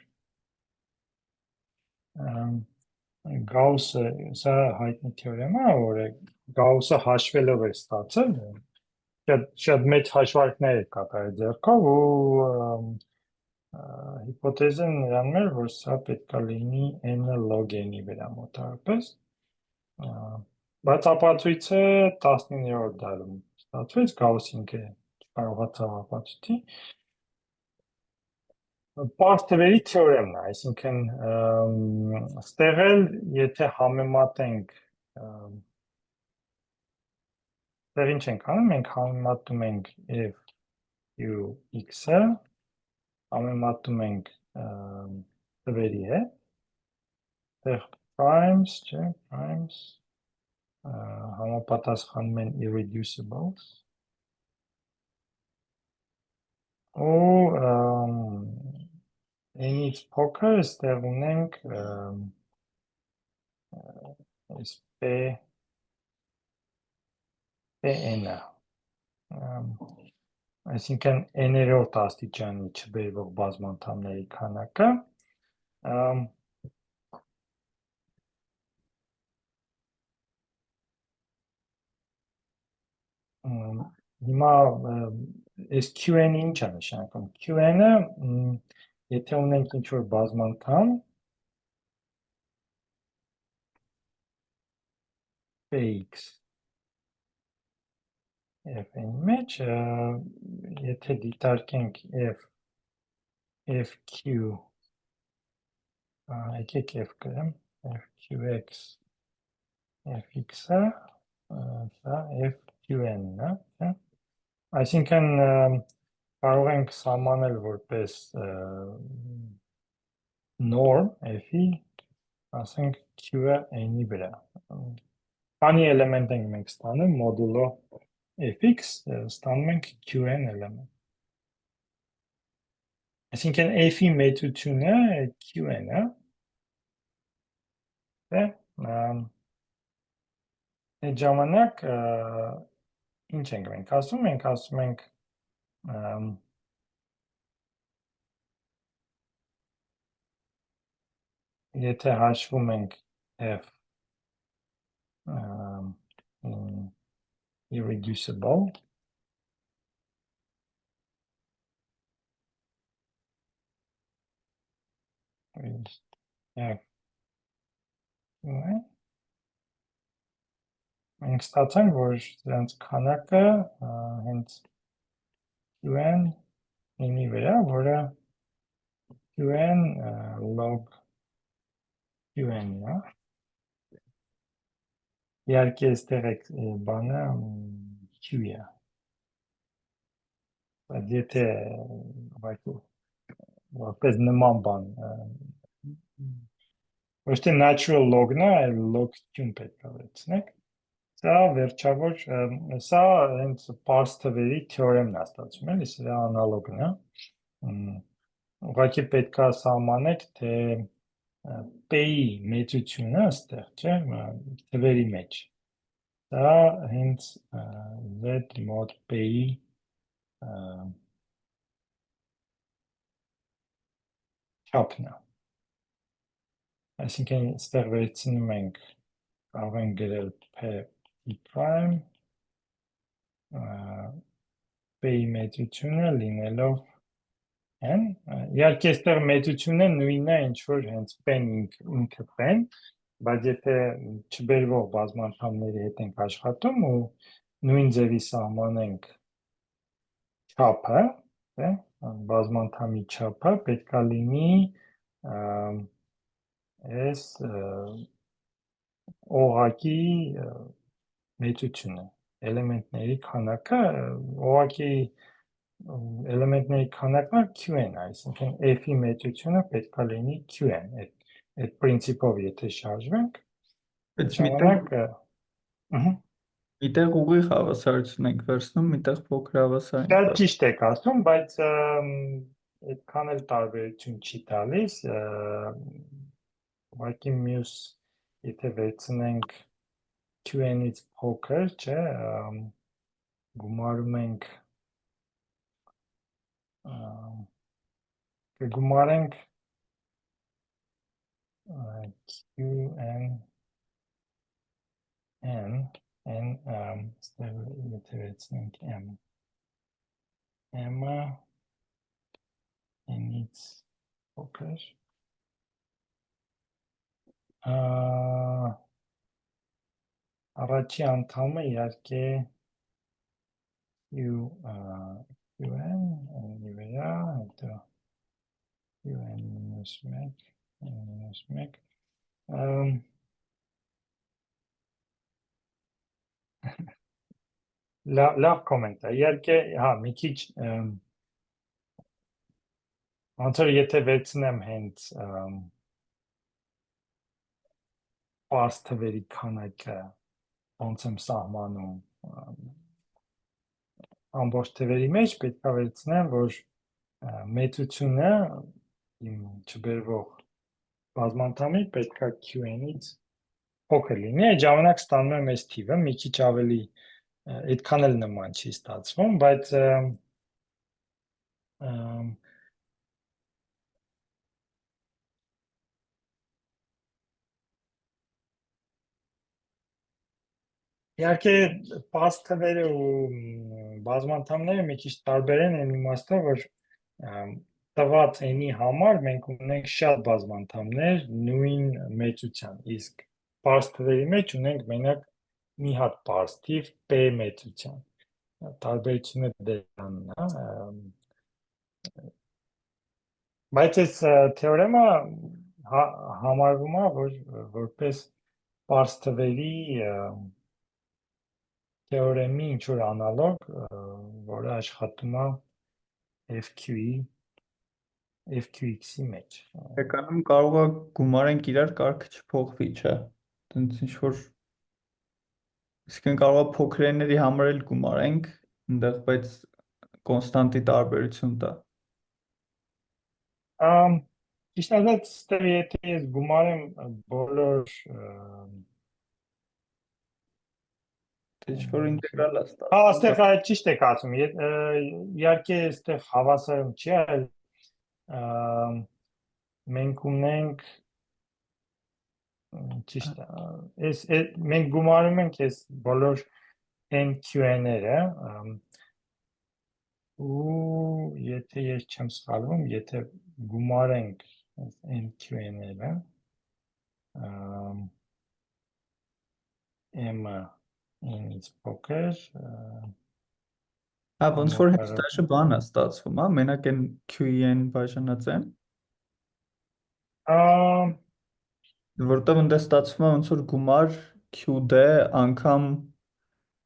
Գաուսը, սա հայտնի թեորեմ է, որ Գաուսը հաշվելով է ստացել, շատ մեծ հաշվարկներ է կատարել ձեռքով ու հիպոթեզը նրանում էր, որ սա պետք է լինի n log n-ի վրա մոտավորապես, բայց ապացույցը 19-րդ դարում ստացվեց, Գաուսը ինքը չկարողացավ ապացույցի, պարզ թվերի թեորեմն է, այսինքն ստեղ էլ եթե համեմատենք ստեղ ինչ ենք անում, մենք համեմատում ենք f u x-ը, համեմատում ենք թվերի հետ, ստեղ primes, չէ, primes համապատասխանում են irreducibles ու n-ից փոքր ստեղ ունենք pn-ը, այսինքն n-երորդ աստիճանի չբերվող բազմանդամների քանակը, հիմա այս qn-ը ինչ է նշանակում, qn-ը եթե ունենք ինչ-որ բազմանդամ px f-ի մեջ, եթե դիտարկենք fq, եկեք f գրեմ, fqx, fx-ը, սա fqn-ն է, այսինքն կարող ենք սահմանել որպես նորմ f-ի, ասենք q-ը n-ի վրա, քանի էլեմենտ ենք մենք ստանում մոդուլո fx, ստանում ենք qn էլեմենտ, այսինքն f-ի մեծությունը qn-ը, այդ ժամանակ ինչ ենք մենք ասում, մենք ասում ենք եթե հաշվում ենք f irreducible, մենք ստացանք, որ դրանց քանակը հենց qn n-ի վրա, որը qn log qn-ն է, իհարկե այստեղ բանը q-ը, բայց եթե որպես նման բան, ոչ թե natural log-ն է, այլ log q-ն պետք է վերցնենք, սա վերջավոր, սա հենց պարզ թվերի թեորեմն է ստացվում, էլի, սրա անալոգն է, ուղղակի պետք է սահմանեք, թե p-ի մեծությունը ստեղ, չէ, թվերի մեջ, դա հենց z mod p-ի չափն է, այսինքն ստեղ վերցնում ենք, կարող ենք գրել p prime, p-ի մեծությունը լինելով n, իհարկե այստեղ մեծությունը նույնն է, ինչ որ հենց p-ն ինքը p-ն, բայց եթե չբերվող բազմանդամների հետ ենք աշխատում ու նույն ձևի սահմանենք չափը, բազմանդամի չափը պետք է լինի այս օղակի մեծությունը, էլեմենտների քանակը, օղակի էլեմենտների քանակը qn, այսինքն f-ի մեծությունը պետք է լինի qn, այդ պրինցիպով եթե շարժվենք, Բայց ժամանակ միտեղ ուղիղ հավասարություն ենք վերցնում, միտեղ փոքր հավասար ենք շատ ճիշտ եք ասում, բայց այդքան էլ տարբերություն չի տալիս, ուղղակի մյուս եթե վերցնենք QN-ից փոքր, չէ, գումարում ենք կգումարենք QN N ստեղ եթե վերցնենք M M-ը N-ից փոքր առաջի անդամը իհարկե QN N-ի վրա, հետո UN-1 N-1 լավ կոմենտ է, իհարկե, հա, մի քիչ ոնց որ եթե վերցնեմ հենց պարզ թվերի քանակը ոնց եմ սահմանում ամբողջ թվերի մեջ պետք է վերցնեմ, որ մեծությունը իմ չբերվող բազմանդամի պետք է QN-ից փոքր լինի, այդ ժամանակ ստանում եմ այս թիվը, մի քիչ ավելի այդքան էլ նման չի ստացվում, բայց իհարկե պարզ թվերը ու բազմանդամները մի քիչ տարբեր են այն իմաստով, որ տված n-ի համար մենք ունենք շատ բազմանդամներ նույն մեծության, իսկ պարզ թվերի մեջ ունենք մենակ մի հատ պարզ թիվ p մեծության։ Տարբերությունը դրանն է, բայց այս թեորեմը համարվում է, որ որպես պարզ թվերի թեորեմի ինչ-որ անալոգ, որը աշխատում է FQX-ի մեջ։ Եկանում կարող է գումարենք իրար կարգը չփոխվի, չէ։ Տենց ինչ որ իսկն կարող է փոքրերների համար էլ գումարենք, այնտեղ բայց կոնստանտի տարբերություն տա։ Ճիշտ ասած, եթե ես գումարեմ բոլոր Ինչ որ ինտեգրալ է հա, ստացվում։ այստեղ ճիշտ եք ասում, իհարկե այստեղ հավասարում չի, այլ մենք ունենք ճիշտ է, մենք գումարում ենք այս բոլոր NQN-ները ու եթե ես չեմ սխալվում, եթե գումարենք NQN-ները M-ը n-ից փոքր Հա, ոնց որ հենց դաշը բան է ստացվում, հա, մենակ այն QN բաժանած են, որտեղ ընդ ստացվում է ոնց որ գումար QD անգամ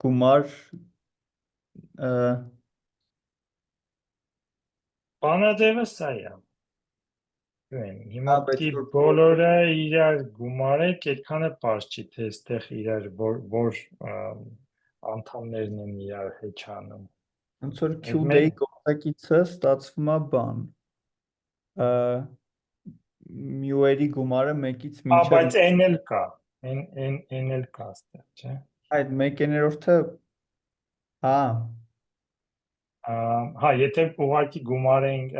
գումար բանաձևը սա է։ Հիմա Հա, բայց պիտի որ բոլորը իրար գումարեք, այդքան է պարզ չի, թե այստեղ իրար որ անդամներն են իրար հեչանում։ ոնց որ QD-ի կողմնակիցը ստացվում է բան։ Mu-երի գումարը 1-ից մինչև Բայց n էլ կա, n էլ կա այստեղ, չէ։ այդ 1/3-ը հա Հա, եթե ուղղակի գումարենք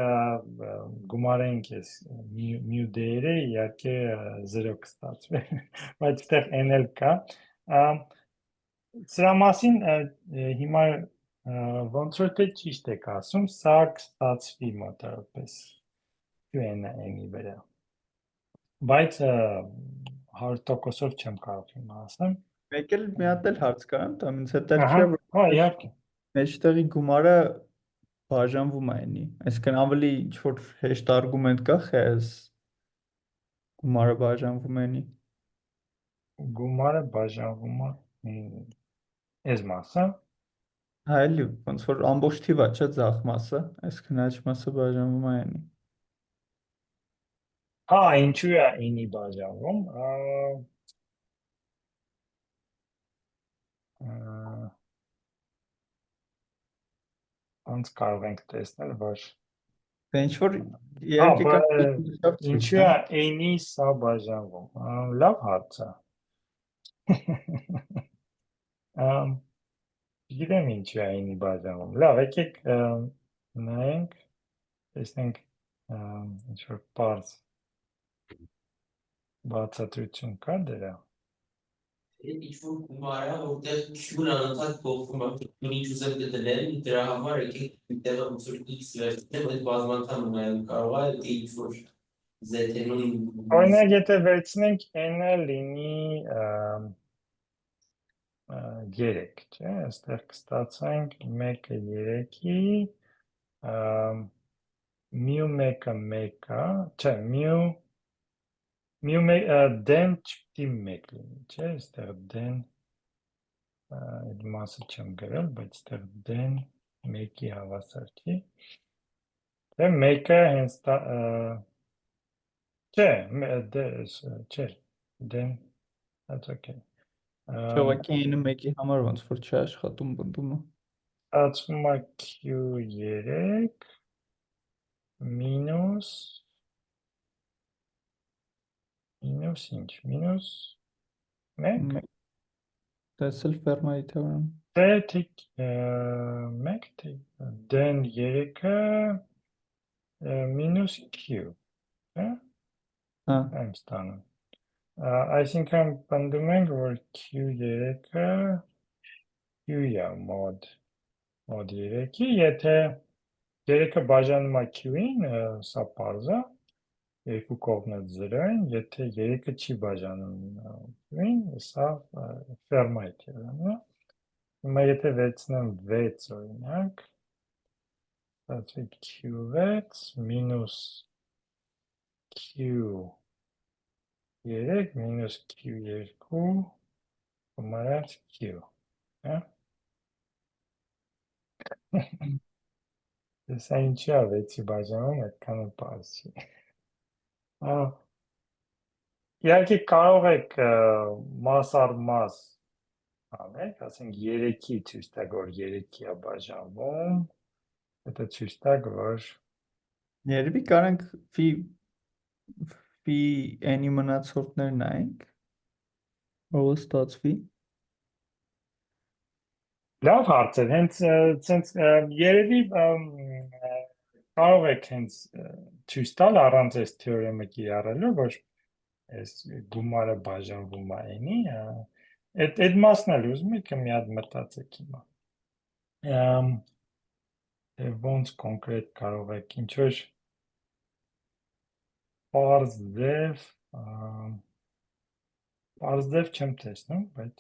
այս mu d-երը, իհարկե 0 կստացվի, բայց այստեղ n էլ կա։ Սրա մասին հիմա ոնց որ թե ճիշտ եք ասում, սա կստացվի մոտավորապես QN-ը n-ի վրա։ Բայց 100%-ով չեմ կարող հիմա ասեմ։ մեկ էլ մի հատ էլ հարց կարամ տամ, ինձ հետաքրքիր Ահա, է, որ հա, իհարկե։ մեջտեղի գումարը բաժանվում է այնի, այսինքն ավելի ինչ որ հեշտ արգումենտ կա, խես գումարը բաժանվում է այնի։ Գումարը բաժանվում է այս մասը։ Հա, էլի ոնց որ ամբողջ թիվա չէ ձախ մասը, այսինքն աջ մասը բաժանվում է այնի։ Հա, ինչու է ինի բաժանվում։ ոնց կարող ենք տեսնել, որ Դե ինչ որ իհարկե կա ինչու է n-ի սա բաժանվում։ Լավ հարց է։ Գիտեմ ինչու է n-ի բաժանվում։ Լավ, եկեք նայենք, տեսնենք ինչ որ պարզ բացատրություն կա դրա։ Ինչ-որ գումար է, որտեղ Q-ն անընդհատ փոխվում է, ինչ ուզեմ դնել, դրա համար եկեք այդտեղ ոնց որ X վերցնեմ, այդ բազմական ունենալու կարող է դա ինչ-որ Z-ն Օրինակ, եթե վերցնենք n-ը լինի 3, չէ՞, այստեղ կստացվենք 1-ը 3-ի, μ1-ը 1-ը, չէ, դեն չպիտի 1 լինի, չէ, այստեղ դեն այդ մասը չեմ գրել, բայց այստեղ դեն 1-ի հավասար չի։ Դե 1-ը հենց չէ, դեն, that's okay։ Չողակի n-ը 1-ի համար ոնց որ չի աշխատում բնդումը։ Ստացվում է Q3 մինուս ինչ, մինուս 1, Տեսել Ֆերմայի թեորեմ։ թե 1, դեն 3-ը մինուս Q, Հա, եմ ստանում։ Այսինքն պնդում ենք, որ Q3-ը Q-ը մոդ 3-ի, եթե 3-ը բաժանում է Q-ին, սա պարզ է, երկու կողմը 0 են, եթե 3-ը չի բաժանում Q-ին, սա Ֆերմայի թեորեմն է։ Հիմա եթե վերցնեմ 6 օրինակ, ստացվի Q6 մինուս Q3 մինուս Q2 գումարած Q, Սա ինչի է 6-ի բաժանում, այդքան էլ պարզ չի։ Իհարկե կարող եք մաս առ մաս անեք, ասենք 3-ի ցույց տակ, որ 3-ի է բաժանվում, հետո ցույց տակ, որ երևի կարանք ֆի n-ի մնացորդներ նայենք։ Ո՞վ ստացվի։ լավ հարց է, հենց երևի կարող եք հենց ցույց տալ առանց այս թեորեմը կիրառելու, որ այս գումարը բաժանվում է n-ի, այդ մասն էլ ուզում եք մի հատ մտածեք հիմա։ Ոնց կոնկրետ կարող եք ինչ որ պարզ ձև չեմ տեսնում, բայց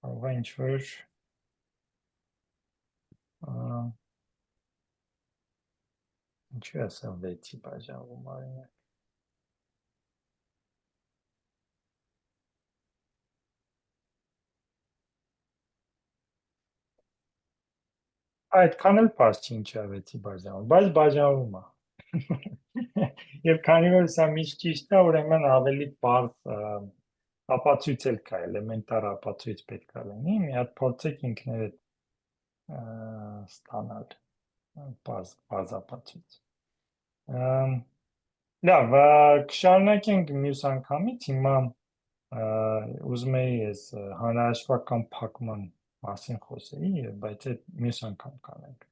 կարող է ինչ որ ինչու է սա 6-ի բաժանվում օրինակ։ Այդքան էլ պարզ չի ինչու է 6-ի բաժանվում, բայց բաժանվում է։ Եվ քանի որ սա միշտ ճիշտ է, ուրեմն ավելի պարզ ապացույց էլ կա, էլեմենտար ապացույց պետք է լինի, մի հատ փորձեք ինքներդ ստանալ պարզ ապացույց։ Լավ, կշարունակենք մյուս անգամից, հիմա ուզում էի ես հանրահաշվական փակման մասին խոսեի, բայց այդ մյուս անգամ կանենք։